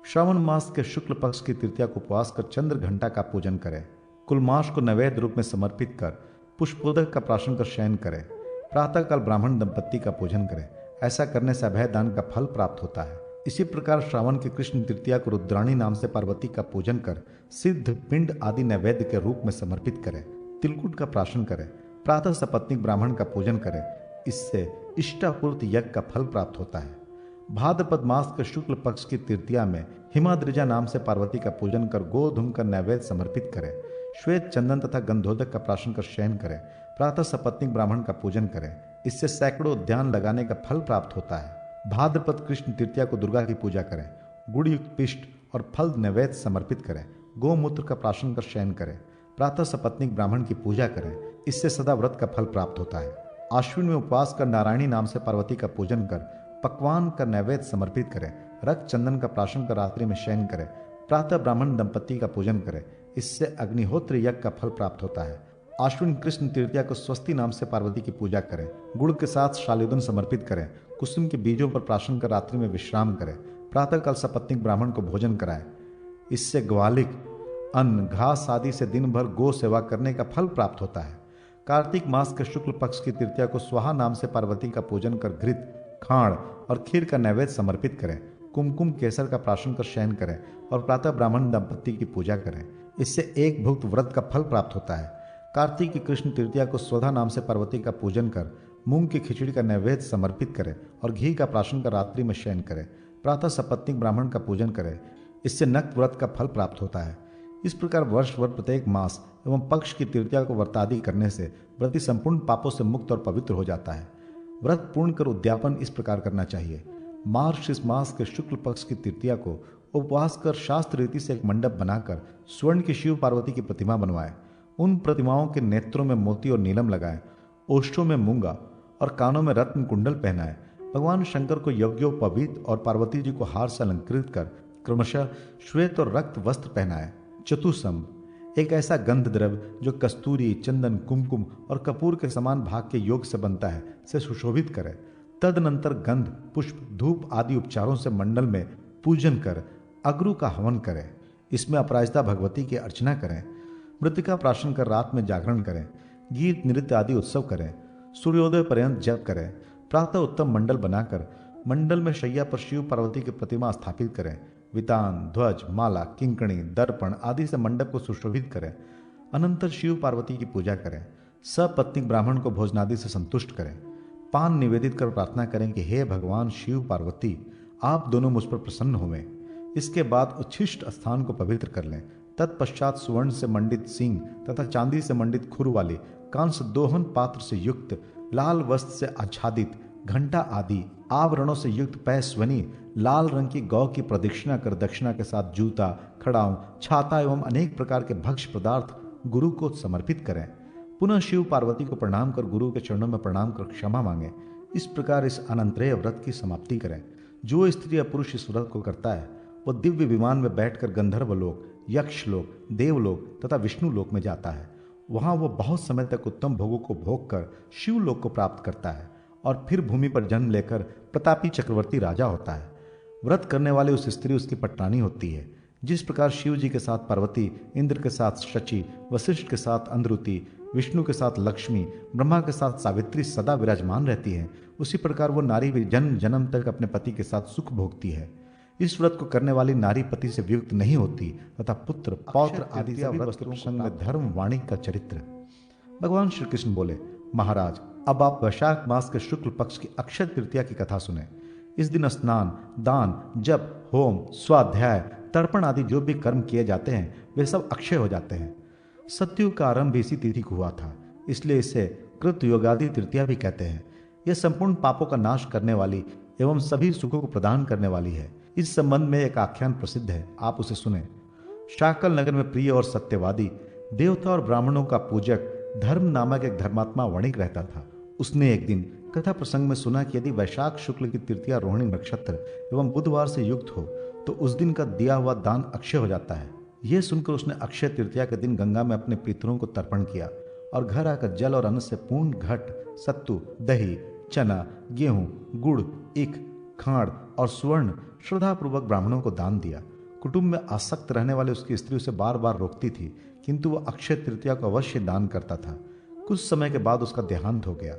श्रावण मास के शुक्ल पक्ष की तृतीया को उपवास कर चंद्र घंटा का पूजन करें। कुलमाश को नैवेद्य रूप में समर्पित कर पुष्पोदक का प्राशन कर शयन करें। प्रातःकाल ब्राह्मण दंपत्ति का पूजन करें, ऐसा करने से अभय दान का फल प्राप्त होता है। इसी प्रकार श्रावण की कृष्ण तृतीया को रुद्राणी नाम से पार्वती का पूजन कर सिद्ध पिंड आदि नैवेद्य के रूप में समर्पित करें। तिलकुट का प्राशन करें। प्रातः सपत्नीक ब्राह्मण का पूजन करें, इससे इष्टापूर्ति यज्ञ का फल प्राप्त होता है। भाद्रपद मास के शुक्ल पक्ष की तृतीया में हिमाद्रिजा नाम से पार्वती का पूजन कर गोधूम का नैवेद्य समर्पित करें। श्वेत चंदन तथा गंधोदक का प्राशन कर शयन करें। प्रातः सपत्नीक ब्राह्मण का पूजन करें, इससे सैकड़ों उद्यान लगाने का फल प्राप्त होता है। भाद्रपद कृष्ण तृतीया को दुर्गा की पूजा करें। गुड़ युक्त पिष्ट और फल नैवेद्य समर्पित करें। गोमूत्र का प्राशन कर शयन करें। प्रातः सपत्नीक ब्राह्मण की पूजा करें, इससे सदा व्रत का फल प्राप्त होता है। आश्विन में उपवास कर नारायणी नाम से पार्वती का पूजन कर पकवान का नैवेद्य समर्पित करें। रक्त चंदन का प्राशन कर रात्रि में शयन करें। प्रातः ब्राह्मण दंपत्ति का पूजन करें, इससे अग्निहोत्र यज्ञ का फल प्राप्त होता है। आश्विन कृष्ण तृतीया को स्वस्ति नाम से पार्वती की पूजा करें। गुड़ के साथ शालिदन समर्पित करें। कुसुम के बीजों पर प्राशन कर रात्रि में विश्राम करें। प्रातःकाल सपत्नीक ब्राह्मण को भोजन कराएं, इससे ग्वालिक, अन्न, घास आदि से दिन भर गो सेवा करने का फल प्राप्त होता है। कार्तिक मास के शुक्ल पक्ष की तृतीया को स्वाहा नाम से पार्वती का पूजन कर घृत, खाण और खीर का नैवेद्य समर्पित करें। कुमकुम केसर का प्राशन कर शयन करें और प्रातः ब्राह्मण दंपत्ति की पूजा करें, इससे एक भुक्त व्रत का फल प्राप्त होता है। कार्तिक की कृष्ण तृतीया को स्वधा नाम से पार्वती का पूजन कर मूंग की खिचड़ी का नैवेद्य समर्पित करें और घी का प्राशन कर रात्रि में शयन करें। प्रातः सपत्नीक ब्राह्मण का पूजन करें, इससे नक्त व्रत का फल प्राप्त होता है। इस प्रकार वर्ष भर प्रत्येक मास एवं पक्ष की तृतीया को व्रतादि करने से व्रती संपूर्ण पापों से मुक्त और पवित्र हो जाता है। व्रत पूर्ण कर उद्यापन इस प्रकार करना चाहिए। मार्गशीर्ष मास के शुक्ल पक्ष की तृतीया को उपवास कर शास्त्र रीति से एक मंडप बनाकर स्वर्ण की शिव पार्वती की प्रतिमा बनवाए। उन प्रतिमाओं के नेत्रों में मोती और नीलम लगाए, ओष्ठों में मूंगा और कानों में रत्न कुंडल पहनाए। भगवान शंकर को यज्ञोपवीत और पार्वती जी को हार से अलंकृत कर क्रमशः श्वेत और रक्त वस्त्र पहनाए। चतुसम, एक ऐसा गंध द्रव्य जो कस्तूरी, चंदन, कुमकुम और कपूर के समान भाग के योग से बनता है, से सुशोभित करे। तदनंतर गंध, पुष्प, धूप आदि उपचारों से मंडल में पूजन कर अग्रु का हवन करें। इसमें अपराजिता भगवती की अर्चना करें। मृतिका प्राशन कर रात में जागरण करें। गीत, नृत्य आदि उत्सव करें। सूर्योदय पर्यंत जप करें। प्रातः उत्तम मंडल बनाकर मंडल में शैया पर शिव पार्वती की प्रतिमा स्थापित करें। वितान, ध्वज, माला, किंकणी, दर्पण आदि से मंडप को सुशोभित करें। अनंतर शिव पार्वती की पूजा करें। सपत्नीक ब्राह्मण को भोजनादि से संतुष्ट करें। पान निवेदित कर प्रार्थना करें कि हे भगवान शिव पार्वती, आप दोनों मुझ पर प्रसन्न होवें। इसके बाद उच्छिष्ट स्थान को पवित्र कर लें। तत्पश्चात सुवर्ण से मंडित सिंह तथा चांदी से मंडित खुर वाली कांस्य दोहन पात्र से युक्त, लाल वस्त्र से आच्छादित, घंटा आदि आवरणों से युक्त पैस्वनी लाल रंग की गौ की प्रदक्षिणा कर दक्षिणा के साथ जूता, खड़ाऊं, छाता एवं अनेक प्रकार के भक्ष्य पदार्थ गुरु को समर्पित करें। पुनः शिव पार्वती को प्रणाम कर गुरु के चरणों में प्रणाम कर क्षमा मांगे। इस प्रकार इस अनंतरेय व्रत की समाप्ति करें। जो स्त्री या पुरुष इस व्रत को करता है वह दिव्य विमान में बैठकर गंधर्व लोक, यक्ष लोक, देवलोक तथा विष्णु लोक में जाता है। वहां वह बहुत समय तक उत्तम भोगों को भोग कर शिवलोक को प्राप्त करता है और फिर भूमि पर जन्म लेकर प्रतापी चक्रवर्ती राजा होता है। व्रत करने वाले उस स्त्री उसकी पटरानी होती है। जिस प्रकार शिव जी के साथ पार्वती, इंद्र के साथ शची, वशिष्ठ के साथ अंधरुति, विष्णु के साथ लक्ष्मी, ब्रह्मा के साथ सावित्री सदा विराजमान रहती है, उसी प्रकार वो नारी भी जन्म जन्म तक अपने पति के साथ सुख भोगती है। इस व्रत को करने वाली नारी पति से वियुक्त नहीं होती तथा पुत्र, पौत्र आदि सभी वस्तु प्रसंग में धर्म वाणी का चरित्र। भगवान श्री कृष्ण बोले, महाराज अब आप वैशाख मास के शुक्ल पक्ष की अक्षय तृतीया की कथा सुने। इस दिन स्नान, दान, जप, होम, स्वाध्याय, तर्पण आदि जो भी कर्म किए जाते हैं वे सब अक्षय हो जाते हैं। सतयुग का आरंभ इसी तिथि को हुआ था, इसलिए इसे कृत योगादि तृतीया भी कहते हैं। यह संपूर्ण पापों का नाश करने वाली एवं सभी सुखों को प्रदान करने वाली है। इस संबंध में एक आख्यान प्रसिद्ध है, आप उसे सुने। शाकल नगर में प्रिय और सत्यवादी, देवता और ब्राह्मणों का पूजक धर्म नामक एक धर्मात्मा वणिक रहता था। उसने एक दिन कथा प्रसंग में सुना कि यदि वैशाख शुक्ल की तृतीया रोहिणी नक्षत्र एवं बुधवार से युक्त हो तो उस दिन का दिया हुआ दान अक्षय हो जाता है। यह सुनकर उसने अक्षय तृतीया के दिन गंगा में अपने पितरों को तर्पण किया और घर आकर जल और अन्न से पूर्ण घट, सत्तू, दही, चना, गेहूं, गुड़, ईख, खाड़ और स्वर्ण श्रद्धापूर्वक ब्राह्मणों को दान दिया। कुटुंब में आसक्त रहने वाली उसकी स्त्री उसे बार बार रोकती थी, किंतु वह अक्षय तृतीया को अवश्य दान करता था। कुछ समय के बाद उसका देहांत हो गया।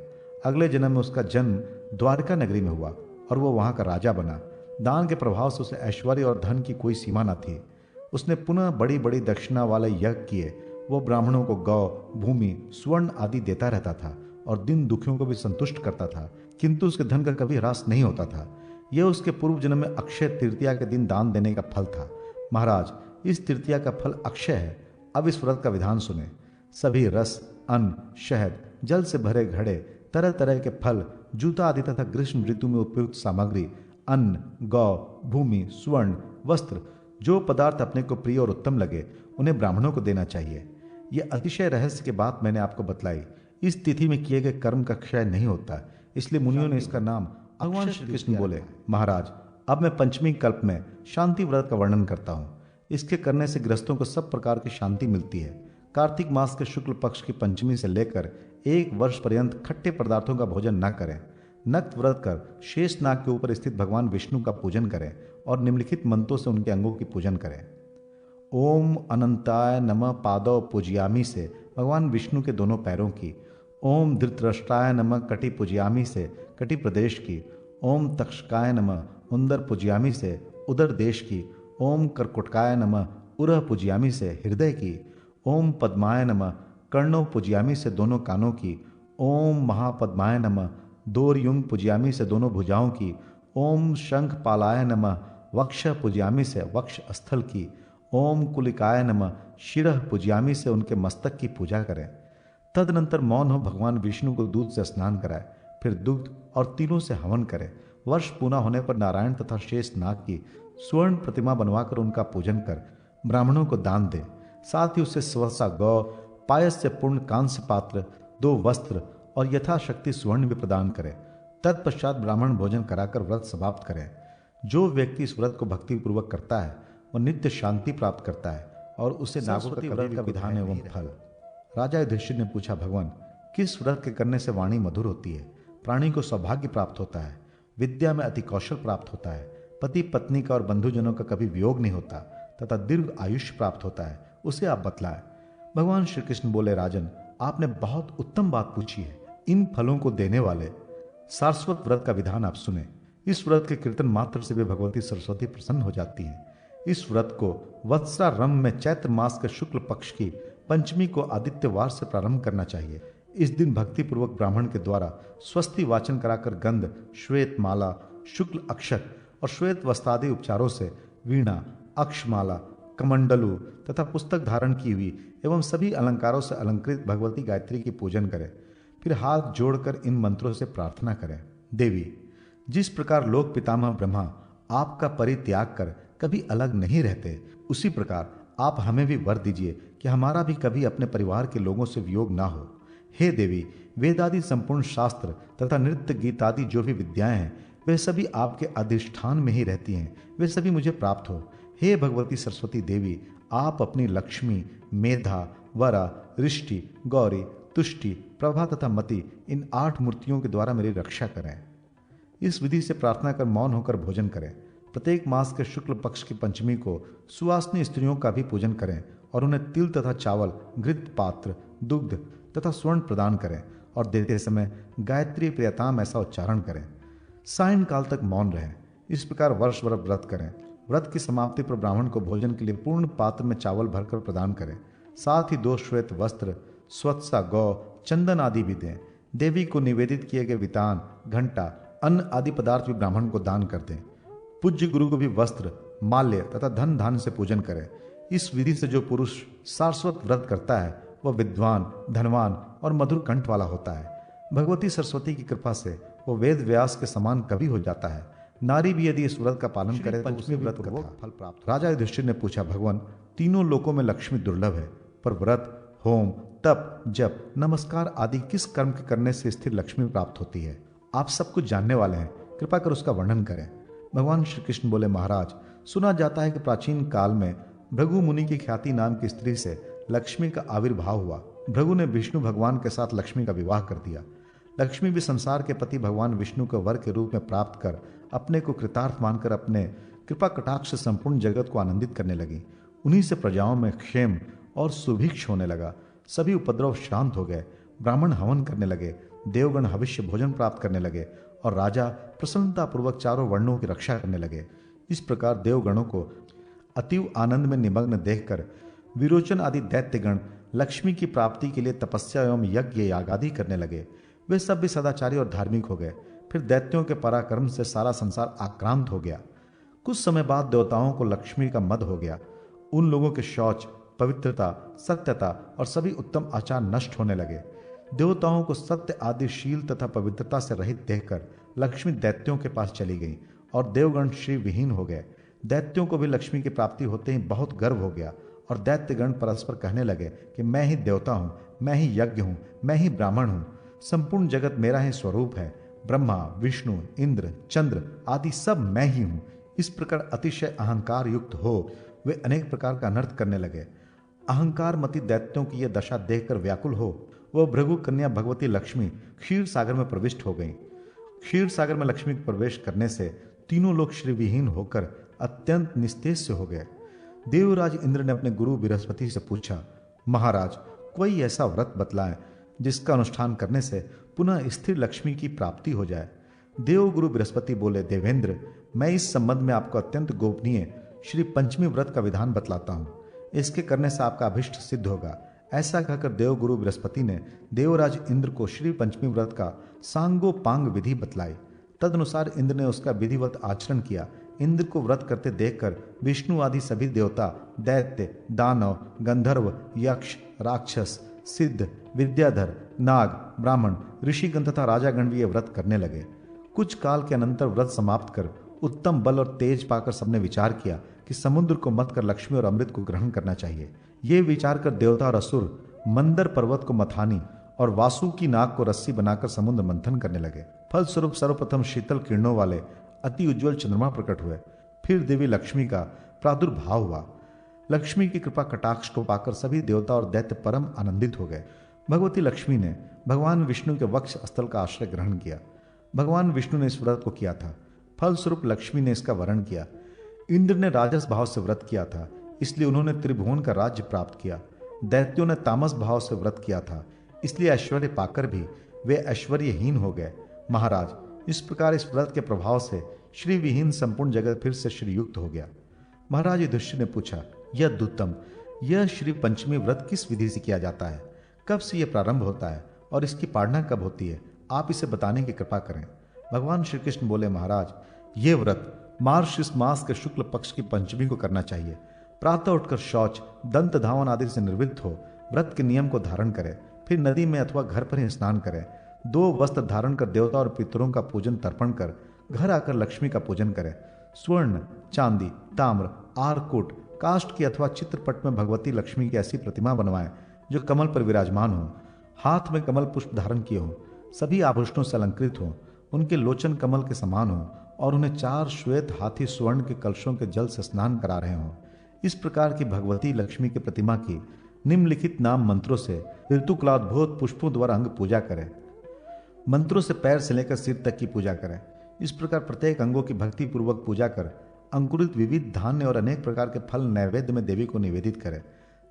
अगले जन्म में उसका जन्म द्वारका नगरी में हुआ और वह वहां का राजा बना। दान के प्रभाव से उसे ऐश्वर्य और धन की कोई सीमा न थी। उसने पुनः बड़ी बड़ी दक्षिणा वाले यज्ञ किए। वो ब्राह्मणों को गौ, भूमि, स्वर्ण आदि देता रहता था और दिन दुखियों को भी संतुष्ट करता था, किंतु उसके धन का कभी ह्रास नहीं होता था। यह उसके पूर्व जन्म में अक्षय तृतीया के दिन दान देने का फल था। महाराज, इस तृतीया का फल अक्षय है। अब इस व्रत का विधान सुने। सभी रस, अन्न, शहद, जल से भरे घड़े, तरह तरह के फल, जूता आदि तथा ग्रीष्म ऋतु में उपयुक्त सामग्री, अन्न, गौ, भूमि, स्वर्ण, वस्त्र, जो पदार्थ अपने को प्रिय और उत्तम लगे उन्हें ब्राह्मणों को देना चाहिए। यह अतिशय रहस्य की बात मैंने आपको बतलाई। इस तिथि में किए गए कर्म का क्षय नहीं होता, इसलिए मुनियों ने इसका नाम भगवान श्री कृष्ण बोले, महाराज अब मैं पंचमी कल्प में शांति व्रत का वर्णन करता हूँ। इसके करने से गृहस्थों को सब प्रकार की शांति मिलती है। कार्तिक मास के शुक्ल पक्ष की पंचमी से लेकर 1 वर्ष पर्यंत खट्टे पदार्थों का भोजन न करें। नक्त व्रत कर शेष नाग के ऊपर स्थित भगवान विष्णु का पूजन करें और निम्नलिखित मंत्रों से उनके अंगों की पूजन करें। ओम अनंताय नमः पादौ पूजयामी से भगवान विष्णु के दोनों पैरों की। ओम धृतराष्ट्राय नमः कटि पूजयामी से कटि प्रदेश की। ओम तक्षकाय नमः उदर पूजयामी से उदर देश की। ओम कर्कुटकाय नमः उरह पूजयामी से हृदय की। ओम पद्माय नमः कर्णो पूजयामी से दोनों कानों की। ओम महापद्माय नमः दोरयुंग पूजयामी से दोनों भुजाओं की। ओम शंख पालाय नमः वक्ष पूजयामी से वक्ष स्थल की। ओम कुलिकाय नमः शिरः पूज्यामि से उनके मस्तक की पूजा करें। तदनंतर मौन हो भगवान विष्णु को दूध से स्नान कराए, फिर दुग्ध और तिलों से हवन करें। वर्ष पूरा होने पर नारायण तथा शेष नाग की स्वर्ण प्रतिमा बनवाकर उनका पूजन कर ब्राह्मणों को दान दे। साथ ही उसे स्वसा गौ, पायस से पूर्ण कांस्य पात्र, 2 वस्त्र और यथाशक्ति स्वर्ण भी प्रदान करे। तत्पश्चात ब्राह्मण भोजन कराकर व्रत समाप्त करें। जो व्यक्ति इस व्रत को भक्तिपूर्वक करता है वह नित्य शांति प्राप्त करता है और उसे नागवती व्रत का विधान एवं फल। राजा युधिष्ठिर ने पूछा, भगवान किस व्रत के करने से वाणी मधुर होती है, प्राणी को सौभाग्य प्राप्त होता है, विद्या में अति कौशल प्राप्त होता है, पति पत्नी का और बंधुजनों का कभी वियोग नहीं होता तथा दीर्घ आयुष्य प्राप्त होता है, उसे आप बतलाएं। भगवान श्री कृष्ण बोले, राजन आपने बहुत उत्तम बात पूछी है। इन फलों को देने वाले सारस्वत व्रत का विधान आप सुने। इस व्रत के कीर्तन मात्र से भी भगवती सरस्वती प्रसन्न हो जाती हैं। इस व्रत को वत्सरारंभ में चैत्र मास के शुक्ल पक्ष की पंचमी को आदित्यवार से प्रारंभ करना चाहिए। इस दिन भक्ति पूर्वक ब्राह्मण के द्वारा स्वस्ति वाचन कराकर गंध, श्वेत माला, शुक्ल अक्षत और श्वेत वस्त्रादि उपचारों से वीणा, अक्षमाला, कमंडलू तथा पुस्तक धारण की हुई एवं सभी अलंकारों से अलंकृत भगवती गायत्री की पूजन करें। फिर हाथ जोड़कर इन मंत्रों से प्रार्थना करें। देवी, जिस प्रकार लोक पितामह ब्रह्मा आपका परित्याग कर कभी अलग नहीं रहते, उसी प्रकार आप हमें भी वर दीजिए कि हमारा भी कभी अपने परिवार के लोगों से वियोग ना हो। हे देवी, वेदादि संपूर्ण शास्त्र तथा नृत्य गीत आदि जो भी विद्याएं हैं वे सभी आपके अधिष्ठान में ही रहती हैं, वे सभी मुझे प्राप्त हो। हे भगवती सरस्वती देवी, आप अपनी लक्ष्मी, मेधा, वरा, रिष्टि, गौरी, तुष्टि, प्रभा तथा मति इन 8 मूर्तियों के द्वारा मेरी रक्षा करें। इस विधि से प्रार्थना कर मौन होकर भोजन करें। प्रत्येक मास के शुक्ल पक्ष की पंचमी को सुवासिनी स्त्रियों का भी पूजन करें और उन्हें तिल तथा चावल, घृत पात्र, दुग्ध तथा स्वर्ण प्रदान करें और देते समय गायत्री प्रियताम ऐसा उच्चारण करें। सायंकाल तक मौन रहें। इस प्रकार वर्ष भर व्रत करें। व्रत की समाप्ति पर ब्राह्मण को भोजन के लिए पूर्ण पात्र में चावल भरकर प्रदान करें। साथ ही 2 श्वेत वस्त्र, स्वत्सा गौ, चंदन आदि भी दें। देवी को निवेदित किए गए वितान, घंटा, अन्न आदि पदार्थ भी ब्राह्मण को दान कर दें। पूज्य गुरु को भी वस्त्र, माल्य तथा धन धान से पूजन करें। इस विधि से जो पुरुष सारस्वत व्रत करता है वह विद्वान, धनवान और मधुर कंठ वाला होता है। भगवती सरस्वती की कृपा से वो वेद व्यास के समान कवि हो जाता है। नारी भी यदि इस व्रत का पालन करे तो पंचमी व्रत का फल प्राप्त। राजा युधिष्ठिर ने पूछा, भगवान तीनों लोकों में लक्ष्मी दुर्लभ है, पर व्रत, होम, तप, जप, नमस्कार आदि किस कर्म के करने से स्थिर लक्ष्मी प्राप्त होती है? आप सब कुछ जानने वाले हैं, कृपा कर उसका वर्णन करें। भगवान श्री कृष्ण बोले, महाराज सुना जाता है कि प्राचीन काल में भृगु मुनि की ख्याति नाम की स्त्री से लक्ष्मी का आविर्भाव हुआ। भृगु ने विष्णु भगवान के साथ लक्ष्मी का विवाह कर दिया। लक्ष्मी भी संसार के पति भगवान विष्णु को वर के रूप में प्राप्त कर अपने को कृतार्थ मानकर अपने कृपा कटाक्ष से संपूर्ण जगत को आनंदित करने लगी। उन्हीं से प्रजाओं में क्षेम और सुभिक्ष होने लगा। सभी उपद्रव शांत हो गए। ब्राह्मण हवन करने लगे, देवगण हविष्य भोजन प्राप्त करने लगे और राजा प्रसन्नतापूर्वक चारों वर्णों की रक्षा करने लगे। इस प्रकार देवगणों को अतीव आनंद में निमग्न देखकर विरोचन आदि दैत्यगण लक्ष्मी की प्राप्ति के लिए तपस्या एवं यज्ञ याग आदि करने लगे। वे सब भी सदाचारी और धार्मिक हो गए। फिर दैत्यों के पराक्रम से सारा संसार आक्रांत हो गया। कुछ समय बाद देवताओं को लक्ष्मी का मद हो गया। उन लोगों के शौच, पवित्रता, सत्यता और सभी उत्तम आचार नष्ट होने लगे। देवताओं को सत्य आदि शील तथा पवित्रता से रहित देखकर लक्ष्मी दैत्यों के पास चली गई और देवगण श्री विहीन हो गए। दैत्यों को भी लक्ष्मी की प्राप्ति होते ही बहुत गर्व हो गया और दैत्यगण परस्पर कहने लगे कि मैं ही देवता हूँ, मैं ही यज्ञ हूँ, मैं ही ब्राह्मण हूँ, संपूर्ण जगत मेरा ही स्वरूप है। ब्रह्मा, विष्णु, इंद्र, चंद्र आदि सब मैं ही हूँ। इस प्रकार अतिशय अहंकार युक्त हो वे अनेक प्रकार का अनर्थ करने लगे। अहंकार मति दैत्यों की यह दशा देखकर व्याकुल हो वह भृगु कन्या भगवती लक्ष्मी क्षीर सागर में प्रविष्ट हो गई। क्षीर सागर में लक्ष्मी के प्रवेश करने से तीनों लोग श्रीविहीन होकर अत्यंत निस्तेज हो गए। देवराज इंद्र ने अपने गुरु बृहस्पति से पूछा, महाराज कोई ऐसा व्रत बतलाएं जिसका अनुष्ठान करने से पुनः स्थिर लक्ष्मी की प्राप्ति हो जाए। देवगुरु बृहस्पति बोले, देवेंद्र मैं इस संबंध में आपको अत्यंत गोपनीय श्री पंचमी व्रत का विधान बतलाता हूँ। इसके करने से आपका अभिष्ट सिद्ध होगा। ऐसा कहकर देवगुरु बृहस्पति ने देवराज इंद्र को श्री पंचमी व्रत का सांगोपांग विधि बतलाई। तदनुसार इंद्र ने उसका विधिवत आचरण किया। इंद्र को व्रत करते देखकर विष्णु आदि सभी देवता, दैत्य, दानव, गंधर्व, यक्ष, राक्षस, सिद्ध, विद्याधर, नाग, ब्राह्मण, ऋषिगण तथा राजागण भी ये व्रत करने लगे। कुछ काल के अनंतर व्रत समाप्त कर उत्तम बल और तेज पाकर सबने विचार किया कि समुद्र को मत कर लक्ष्मी और अमृत को ग्रहण करना चाहिए। ये विचार कर देवता और असुर मंदर पर्वत को मथानी और वासु की नाक को रस्सी बनाकर समुद्र मंथन करने लगे। फलस्वरूप सर्वप्रथम शीतल किरणों वाले अति उज्ज्वल चंद्रमा प्रकट हुए। फिर देवी लक्ष्मी का प्रादुर्भाव हुआ। लक्ष्मी की कृपा कटाक्ष को पाकर सभी देवता और दैत्य परम आनंदित हो गए। भगवती लक्ष्मी ने भगवान विष्णु के वक्ष स्थल का आश्रय ग्रहण किया। भगवान विष्णु ने इस व्रत को किया था, फलस्वरूप लक्ष्मी ने इसका वरण किया। इंद्र ने राजस भाव से व्रत किया था, इसलिए उन्होंने त्रिभुवन का राज्य प्राप्त किया। दैत्यों ने तामस भाव से व्रत किया था, इसलिए ऐश्वर्य पाकर भी वे ऐश्वर्यहीन हो गए। महाराज, इस प्रकार इस व्रत के प्रभाव से श्री विहीन संपूर्ण जगत फिर से श्रीयुक्त हो गया। महाराज युधिष्ठिर ने पूछा, यह दुत्तम, यह श्री पंचमी व्रत किस विधि से किया जाता है? कब से यह प्रारंभ होता है और इसकी पालना कब होती है? आप इसे बताने की कृपा करें। भगवान श्री कृष्ण बोले, महाराज, ये व्रत मार्गशीर्ष मास के शुक्ल पक्ष की पंचमी को करना चाहिए। प्रातः उठकर शौच, दंत धावन आदि से निर्वृत्त हो व्रत के नियम को धारण करें। फिर नदी में अथवा घर पर ही स्नान करें। 2 वस्त्र धारण कर देवता और पितरों का पूजन तर्पण कर घर आकर लक्ष्मी का पूजन करें। स्वर्ण, चांदी, ताम्र, आरकूट, काष्ठ की अथवा चित्रपट में भगवती लक्ष्मी की ऐसी प्रतिमा बनवाएं जो कमल पर विराजमान हो, हाथ में कमल पुष्प धारण किए हो, सभी आभूषणों से अलंकृत हो, उनके लोचन कमल के समान हो और उन्हें 4 श्वेत हाथी स्वर्ण के कलशों के जल से स्नान करा रहे हों। इस प्रकार की भगवती लक्ष्मी की प्रतिमा की निम्नलिखित नाम मंत्रों से ऋतुकलाद्भुत पुष्पों द्वारा अंग पूजा करें। मंत्रों से पैर से लेकर सिर तक की पूजा करें। इस प्रकार प्रत्येक अंगों की भक्ति पूर्वक पूजा कर अंकुरित विविध धान्य और अनेक प्रकार के फल नैवेद्य में देवी को निवेदित करें।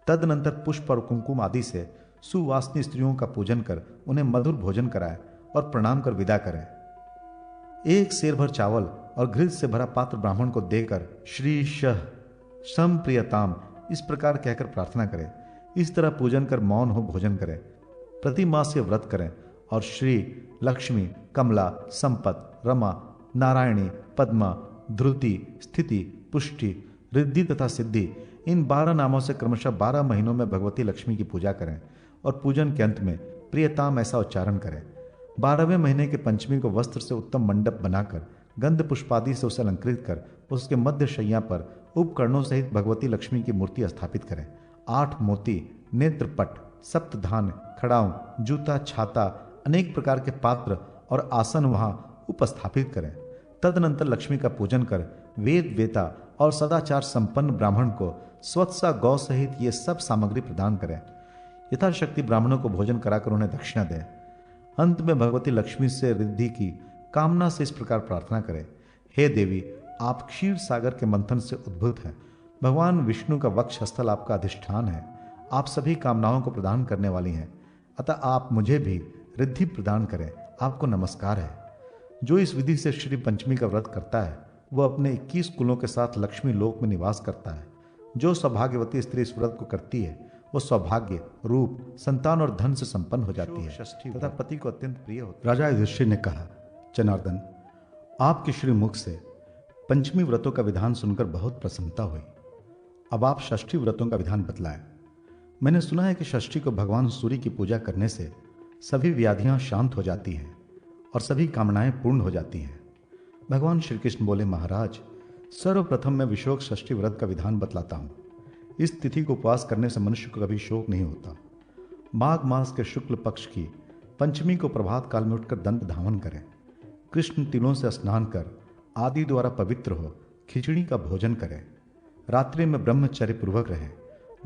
तदनंतर पुष्प और कुंकुम आदि से सुवासिनी स्त्रियों का पूजन कर उन्हें मधुर भोजन कराएं और प्रणाम कर विदा करें। 1 सेर भर चावल और घृत से भरा पात्र ब्राह्मण को देकर श्री शह संप्रियताम इस प्रकार कहकर प्रार्थना करें। इस तरह पूजन कर मौन हो भोजन करें। प्रति मास ये व्रत करें और श्री लक्ष्मी, कमला, संपत, रमा, नारायणी, पद्मा, ध्रुति, स्थिति, पुष्टि, रिद्धि तथा सिद्धि इन 12 नामों से क्रमशः 12 महीनों में भगवती लक्ष्मी की पूजा करें और पूजन के अंत में प्रियताम ऐसा उच्चारण करें। 12वें महीने के पंचमी को वस्त्र से उत्तम मंडप बनाकर गंध पुष्पादि से उसे अलंकृत कर उसके मध्य शैया पर उपकरणों सहित भगवती लक्ष्मी की मूर्ति स्थापित करें। 8 मोती, नेत्रपट, सप्तधान, खड़ाऊं, जूता, छाता, अनेक प्रकार के पात्र और आसन वहां उपस्थापित करें। तदनंतर लक्ष्मी का पूजन कर वेद वेता और सदाचार संपन्न ब्राह्मण को स्वत्सा गौ सहित ये सब सामग्री प्रदान करें। यथाशक्ति ब्राह्मणों को भोजन कराकर उन्हें दक्षिणा दें। अंत में भगवती लक्ष्मी से रिद्धि की कामना से इस प्रकार प्रार्थना करें, हे देवी, आप क्षीर सागर के मंथन से उद्भूत हैं। भगवान विष्णु का वक्ष स्थल आपका अधिष्ठान है। आप सभी कामनाओं को प्रदान करने वाली हैं, अतः आप मुझे भी रिद्धि प्रदान करें। आपको नमस्कार है। जो इस विधि से श्री पंचमी का व्रत करता है वह अपने 21 कुलों के साथ लक्ष्मी लोक में निवास करता है। जो सौभाग्यवती स्त्री इस व्रत को करती है वो सौभाग्य, रूप, संतान और धन से संपन्न हो जाती है तथा पति को अत्यंत प्रिय होती है। राजा युधिष्ठिर ने कहा, जनार्दन, आपके श्री मुख से पंचमी व्रतों का विधान सुनकर बहुत प्रसन्नता हुई। अब आप षष्ठी व्रतों का विधान बतलाएं। मैंने सुना है कि षष्ठी को भगवान सूर्य की पूजा करने से सभी व्याधियां शांत हो जाती हैं और सभी कामनाएं पूर्ण हो जाती हैं। भगवान श्री कृष्ण बोले, महाराज, सर्वप्रथम मैं विशोक षष्ठी व्रत का विधान बतलाता हूं। इस तिथि को उपवास करने से मनुष्य को कभी शोक नहीं होता। माघ मास के शुक्ल पक्ष की पंचमी को प्रभात काल में उठकर दंत धावन करें। कृष्ण तिलों से स्नान कर आदि द्वारा पवित्र हो खिचड़ी का भोजन करें। रात्रि में ब्रह्मचर्य पूर्वक रहे।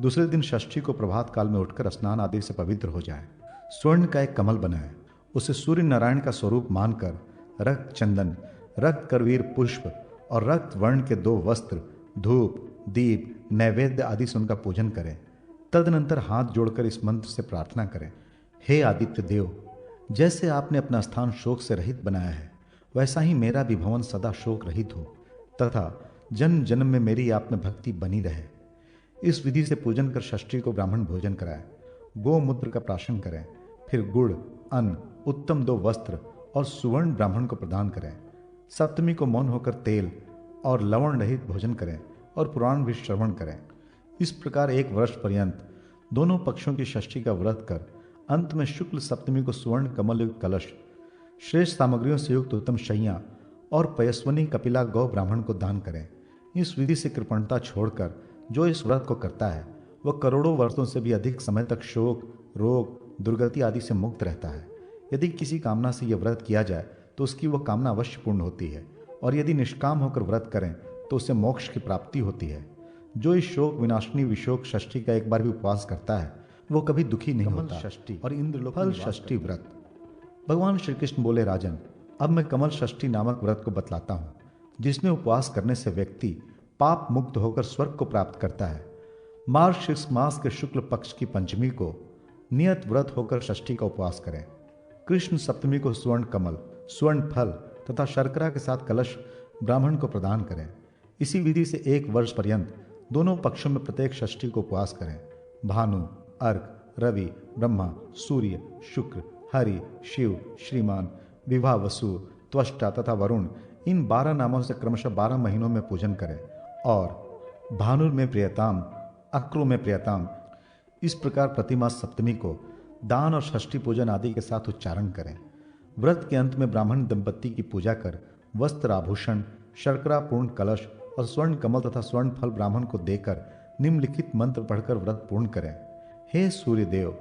दूसरे दिन षष्ठी को प्रभात काल में उठकर स्नान आदि से पवित्र हो जाए। स्वर्ण का एक कमल बनाए, उसे सूर्य नारायण का स्वरूप मानकर रक्त चंदन, रक्त करवीर पुष्प और रक्त वर्ण के 2 वस्त्र, धूप, दीप, नैवेद्य आदि से उनका पूजन करें। तदनंतर हाथ जोड़कर इस मंत्र से प्रार्थना करें, हे आदित्य देव, जैसे आपने अपना स्थान शोक से रहित बनाया है वैसा ही मेरा भी भवन सदा शोक रहित हो तथा जन्म जन्म में मेरी आप में भक्ति बनी रहे। इस विधि से पूजन कर षष्ठी को ब्राह्मण भोजन कराएं। गोमूत्र का प्राशन करें। फिर गुड़, अन्न, उत्तम 2 वस्त्र और सुवर्ण ब्राह्मण को प्रदान करें। सप्तमी को मौन होकर तेल, और लवण रहित भोजन करें और पुराण भी श्रवण करें। इस प्रकार 1 वर्ष पर्यंत दोनों पक्षों की षष्ठी का व्रत कर अंत में शुक्ल सप्तमी को स्वर्ण कमल युक्त कलश, श्रेष्ठ सामग्रियों से युक्त उत्तम शैया और पयस्वनी कपिला गौ ब्राह्मण को दान करें। इस विधि से कृपणता छोड़कर जो इस व्रत को करता है वह करोड़ों वर्षों से भी अधिक समय तक शोक, रोग, दुर्गति आदि से मुक्त रहता है। यदि किसी कामना से यह व्रत किया जाए तो उसकी वह कामना अवश्य पूर्ण होती है, और यदि निष्काम होकर व्रत करें तो उसे मोक्ष की प्राप्ति होती है। जो इस शोक विनाशिनी विशोक षष्ठी का एक बार भी उपवास करता है वो कभी दुखी नहीं होता। षष्ठी और इंद्रलोक फल षष्ठी व्रत। भगवान श्री कृष्ण बोले, राजन, अब मैं कमल षष्ठी नामक व्रत को बतलाता हूँ, जिसमें उपवास करने से व्यक्ति पाप मुक्त होकर स्वर्ग को प्राप्त करता है। मार्गशीर्ष मास के शुक्ल पक्ष की पंचमी को नियत व्रत होकर षष्ठी का उपवास करें। कृष्ण सप्तमी को स्वर्ण कमल, स्वर्ण फल तथा शर्करा के साथ कलश ब्राह्मण को प्रदान करें। इसी विधि से 1 वर्ष पर्यंत दोनों पक्षों में प्रत्येक षष्ठी को उपवास करें। भानु, अर्क, रवि, ब्रह्मा, सूर्य, शुक्र, हरि, शिव, श्रीमान, विभा, वसु, त्वष्टा तथा वरुण, इन 12 नामों से क्रमशः 12 महीनों में पूजन करें। और भानुर में प्रियताम, अक्रू में प्रियताम, इस प्रकार प्रतिमास सप्तमी को दान और षष्ठी पूजन आदि के साथ उच्चारण करें। व्रत के अंत में ब्राह्मण दंपति की पूजा कर वस्त्र, आभूषण, शर्करा पूर्ण कलश और स्वर्ण कमल तथा स्वर्ण फल ब्राह्मण को देकर निम्नलिखित मंत्र पढ़कर व्रत पूर्ण करें। हे सूर्य देव,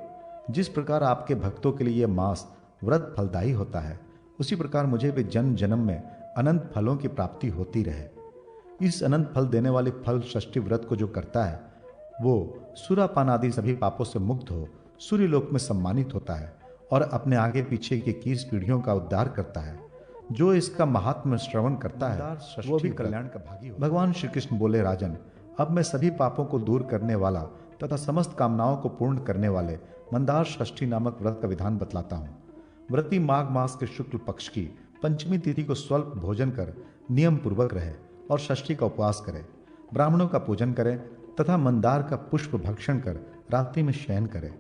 जिस प्रकार आपके भक्तों के लिए यह मास व्रत फलदायी होता है, उसी प्रकार मुझे भी जन्म जन्म में अनंत फलों की प्राप्ति होती रहे। इस अनंत फल देने वाले फल षष्ठी व्रत को जो करता है वो सुरापान आदि सभी पापों से मुक्त हो सूर्य लोक में सम्मानित होता है और अपने आगे पीछे की 21 पीढ़ियों का उद्धार करता है। जो इसका महात्म्य श्रवण करता है वो भी कल्याण का भागी हो। भगवान श्री कृष्ण बोले, राजन, अब मैं सभी पापों को दूर करने वाला तथा समस्त कामनाओं को पूर्ण करने वाले मंदार षष्ठी नामक व्रत का विधान बतलाता हूँ। व्रती माघ मास के शुक्ल पक्ष की पंचमी तिथि को स्वल्प भोजन कर नियम पूर्वक रहे और षष्ठी का उपवास करे, ब्राह्मणों का पूजन करे तथा मंदार का पुष्प भक्षण कर रात्रि में शयन करे।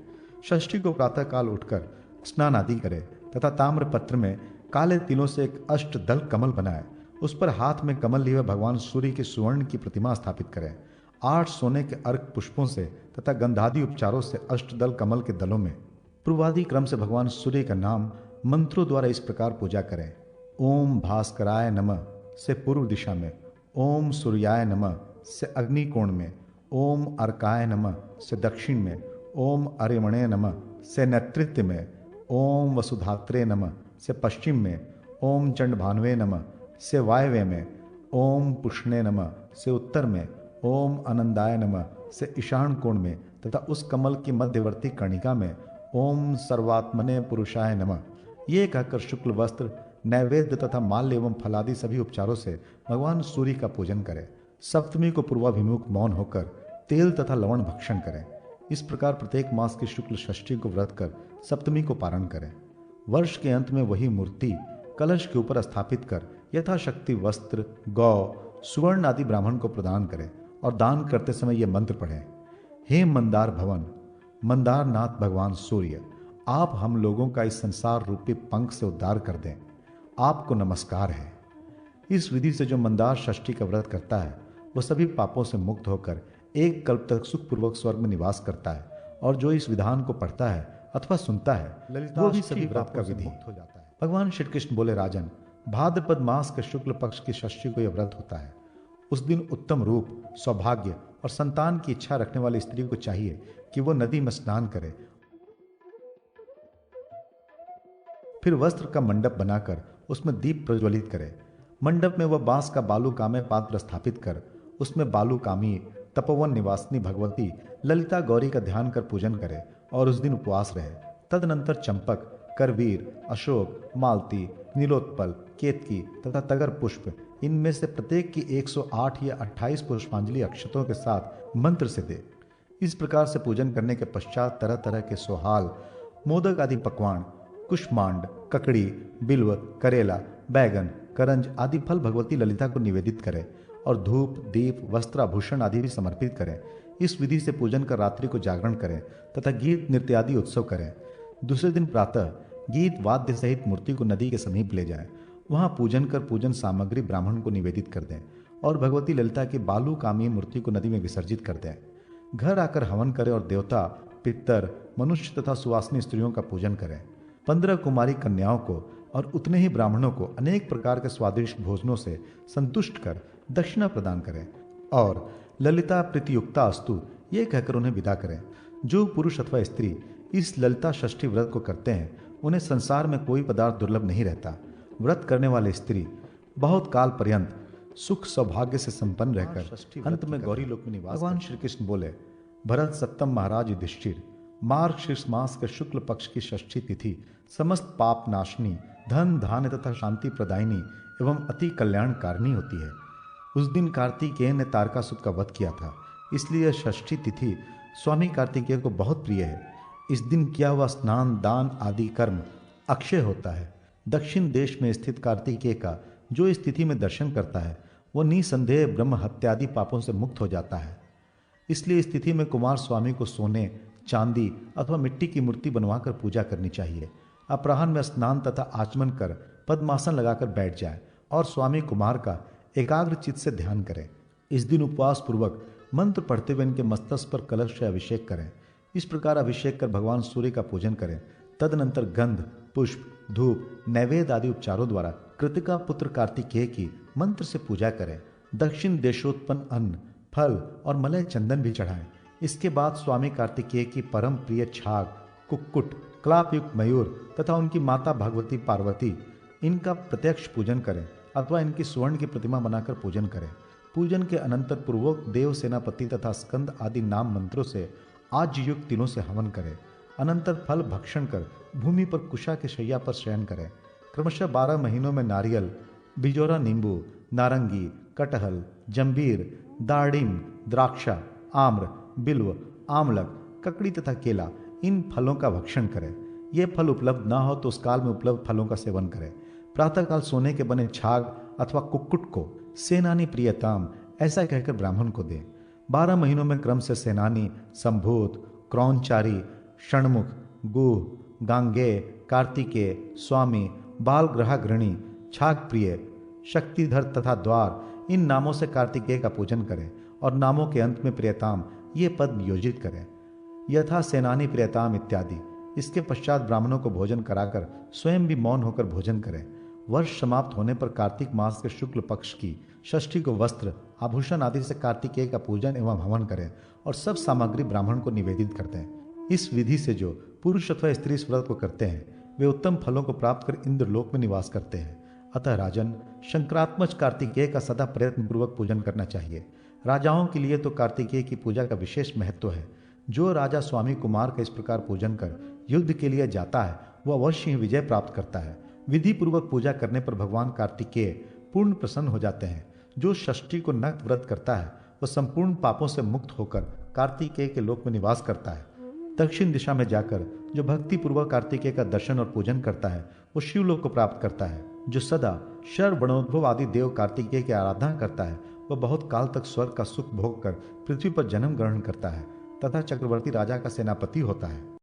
षष्ठी को प्रातः काल उठकर स्नान आदि करे तथा ताम्र पत्र में काले तिलों से एक अष्टदल कमल बनाए, उस पर हाथ में कमल लिए भगवान सूर्य के सुवर्ण की प्रतिमा स्थापित करें। 8 सोने के अर्क पुष्पों से तथा गंधादि उपचारों से अष्टदल कमल के दलों में पूर्वादि क्रम से भगवान सूर्य का नाम मंत्रों द्वारा इस प्रकार पूजा करें। ओम भास्कराय नमः से पूर्व दिशा में, ओम सूर्याय नमः से अग्नि कोण में, ओम अर्काय नमः से दक्षिण में, ओम अरिमणे नमः से नेतृत्व में, ओम वसुधात्रे नमः से पश्चिम में, ओम चंडभानुवे नमः से वायव्य में, ओम पुष्णे नमः से उत्तर में, ओम आनंदाय नमः से ईशान कोण में तथा उस कमल की मध्यवर्ती कर्णिका में ओम सर्वात्मने पुरुषाय नमः। ये कहकर शुक्ल वस्त्र, नैवेद्य तथा माल्य एवं फलादि सभी उपचारों से भगवान सूर्य का पूजन करें। सप्तमी को पूर्वाभिमुख मौन होकर तेल तथा लवण भक्षण करें। इस प्रकार प्रत्येक मास की शुक्ल षष्ठी को व्रत कर सप्तमी को पारण करें। वर्ष के अंत में वही मूर्ति कलश के ऊपर स्थापित कर यथाशक्ति वस्त्र, गौ, सुवर्ण आदि ब्राह्मण को प्रदान करें और दान करते समय यह मंत्र पढ़ें। हे मंदार भवन, मंदार नाथ भगवान सूर्य, आप हम लोगों का इस संसार रूपी पंख से उद्धार कर दें। आपको नमस्कार है। इस विधि से जो मंदार षष्ठी का व्रत करता है वह सभी पापों से मुक्त होकर 1 कल्प तक सुखपूर्वक स्वर्ग में निवास करता है, और जो इस विधान को पढ़ता है अथवा सुनता है वो भी सभी व्रत का विधि हो जाता है। भगवान श्री कृष्ण बोले, राजन, भाद्रपद मास के शुक्ल पक्ष की षष्ठी को यह व्रत होता है। उस दिन उत्तम रूप, सौभाग्य और संतान की इच्छा रखने वाली स्त्री को चाहिए कि वो नदी में स्नान करे, फिर वस्त्र का मंडप बनाकर उसमें दीप प्रज्वलित करे। मंडप में वह बांस का बालूकामय पात्र स्थापित कर उसमें बालूकामी तपोवन निवासिनी भगवती ललिता गौरी का ध्यान कर पूजन करे और उस दिन उपवास रहे। तदनंतर चंपक, करवीर, अशोक, मालती, नीलोत्पल, केतकी तथा तगर पुष्प, इनमें से प्रत्येक की 108 या 28 पुष्पांजलि अक्षतों के साथ मंत्र से दे। इस प्रकार से पूजन करने के पश्चात तरह तरह के सोहाल, मोदक आदि पकवान, कुष्मांड, ककड़ी, बिल्व, करेला, बैगन, करंज आदि फल भगवती ललिता को निवेदित करें और धूप, दीप, वस्त्र, आभूषण आदि भी समर्पित करें। इस विधि से पूजन कर रात्रि को जागरण करें तथा गीत नृत्य आदि उत्सव करें। दूसरे दिन प्रातः गीत वाद्य सहित मूर्ति को नदी के समीप ले जाएं। वहां पूजन कर पूजन सामग्री ब्राह्मण को निवेदित कर दें और भगवती ललिता की बालू कामी मूर्ति को नदी में विसर्जित कर दें। घर आकर हवन करें और देवता, पितर, मनुष्य तथा सुवासिनी स्त्रियों का पूजन करें। 15 कुमारी कन्याओं को और उतने ही ब्राह्मणों को अनेक प्रकार के स्वादिष्ट भोजनों से संतुष्ट कर दक्षिणा प्रदान करें और ललिता प्रीतियुक्ता अस्तु ये कहकर उन्हें विदा करें। जो पुरुष अथवा स्त्री इस ललिता षष्ठी व्रत को करते हैं उन्हें संसार में कोई पदार्थ दुर्लभ नहीं रहता। व्रत करने वाले स्त्री बहुत काल पर्यंत सुख सौभाग्य से संपन्न रहकर अंत में गौरी लोक में निवास। भगवान श्री कृष्ण बोले, भरत सत्तम महाराज युधिष्ठिर, मार्ग शीर्ष मास के शुक्ल पक्ष की षष्ठी तिथि समस्त पाप नाशनी, धन धान्य तथा शांति प्रदायिनी एवं अति कल्याणकारिणी होती है। उस दिन कार्तिकेय ने तारकासुर का वध किया था, इसलिए षष्ठी तिथि स्वामी कार्तिकेय को बहुत प्रिय है। इस दिन किया हुआ स्नान, दान आदि कर्म अक्षय होता है। दक्षिण देश में स्थित कार्तिकेय का जो इस तिथि में दर्शन करता है वह निसंदेह ब्रह्म हत्यादि पापों से मुक्त हो जाता है। इसलिए इस तिथि में कुमार स्वामी को सोने, चांदी अथवा मिट्टी की मूर्ति बनवाकर पूजा करनी चाहिए। अपराह्न में स्नान तथा आचमन कर पद्मासन लगाकर बैठ जाए और स्वामी कुमार का एकाग्र चित्त से ध्यान करें। इस दिन उपवास पूर्वक मंत्र पढ़ते हुए इनके मस्तक पर कलश से अभिषेक करें। इस प्रकार अभिषेक कर भगवान सूर्य का पूजन करें। तदनंतर गंध, पुष्प, धूप, नैवेद्य आदि उपचारों द्वारा कृतिका पुत्र कार्तिकेय की मंत्र से पूजा करें। दक्षिण देशोत्पन्न अन्न, फल और मलय चंदन भी चढ़ाएं। इसके बाद स्वामी कार्तिकेय की परम प्रिय छाग, कुक्कुट, क्लापयुक्त मयूर तथा उनकी माता भगवती पार्वती इनका प्रत्यक्ष पूजन करें अथवा इनकी स्वर्ण की प्रतिमा बनाकर पूजन करें। पूजन के अनंतर पूर्वक देव सेनापति तथा स्कंद आदि नाम मंत्रों से आज युक्त तीनों से हवन करें। अनंतर फल भक्षण कर भूमि पर कुशा के शैया पर शयन करें। क्रमशः 12 महीनों में नारियल, बिजोरा नींबू, नारंगी, कटहल, जंबीर, दाड़िम, द्राक्षा, आम्र, बिल्व, आमलक, ककड़ी तथा केला इन फलों का भक्षण करें। ये फल उपलब्ध ना हो तो उस काल में उपलब्ध फलों का सेवन करें। प्रातःकाल सोने के बने छाग अथवा कुक्कुट को सेनानी प्रियताम ऐसा कहकर ब्राह्मण को दें। 12 महीनों में क्रम से सेनानी, संभूत, क्रौंचारी, षणमुख, गुह, गांगेय, कार्तिकेय, स्वामी, बालग्रहाग्रणी, छाग प्रिय, शक्तिधर तथा द्वार इन नामों से कार्तिकेय का पूजन करें और नामों के अंत में प्रियताम ये पद नियोजित करें, यथा सेनानी प्रियताम इत्यादि। इसके पश्चात ब्राह्मणों को भोजन कराकर स्वयं भी मौन होकर भोजन करें। वर्ष समाप्त होने पर कार्तिक मास के शुक्ल पक्ष की षष्ठी को वस्त्र, आभूषण आदि से कार्तिकेय का पूजन एवं हवन करें और सब सामग्री ब्राह्मण को निवेदित करते हैं। इस विधि से जो पुरुष अथवा स्त्री इस व्रत को करते हैं वे उत्तम फलों को प्राप्त कर इंद्रलोक में निवास करते हैं। अतः राजन, शंकरात्मज कार्तिकेय का सदा प्रयत्न पूर्वक पूजन करना चाहिए। राजाओं के लिए तो कार्तिकेय की पूजा का विशेष महत्व है। जो राजा स्वामी कुमार का इस प्रकार पूजन कर युद्ध के लिए जाता है वह अवश्य ही विजय प्राप्त करता है। विधि पूर्वक पूजा करने पर भगवान कार्तिकेय पूर्ण प्रसन्न हो जाते हैं। जो षष्ठी को नक्त व्रत करता है वह संपूर्ण पापों से मुक्त होकर कार्तिकेय के लोक में निवास करता है। दक्षिण दिशा में जाकर जो भक्ति पूर्वक कार्तिकेय का दर्शन और पूजन करता है वो शिवलोक को प्राप्त करता है। जो सदा शर वर्णोद्भव आदि देव कार्तिकेय की आराधना करता है वह बहुत काल तक स्वर्ग का सुख भोग कर पृथ्वी पर जन्म ग्रहण करता है तथा चक्रवर्ती राजा का सेनापति होता है।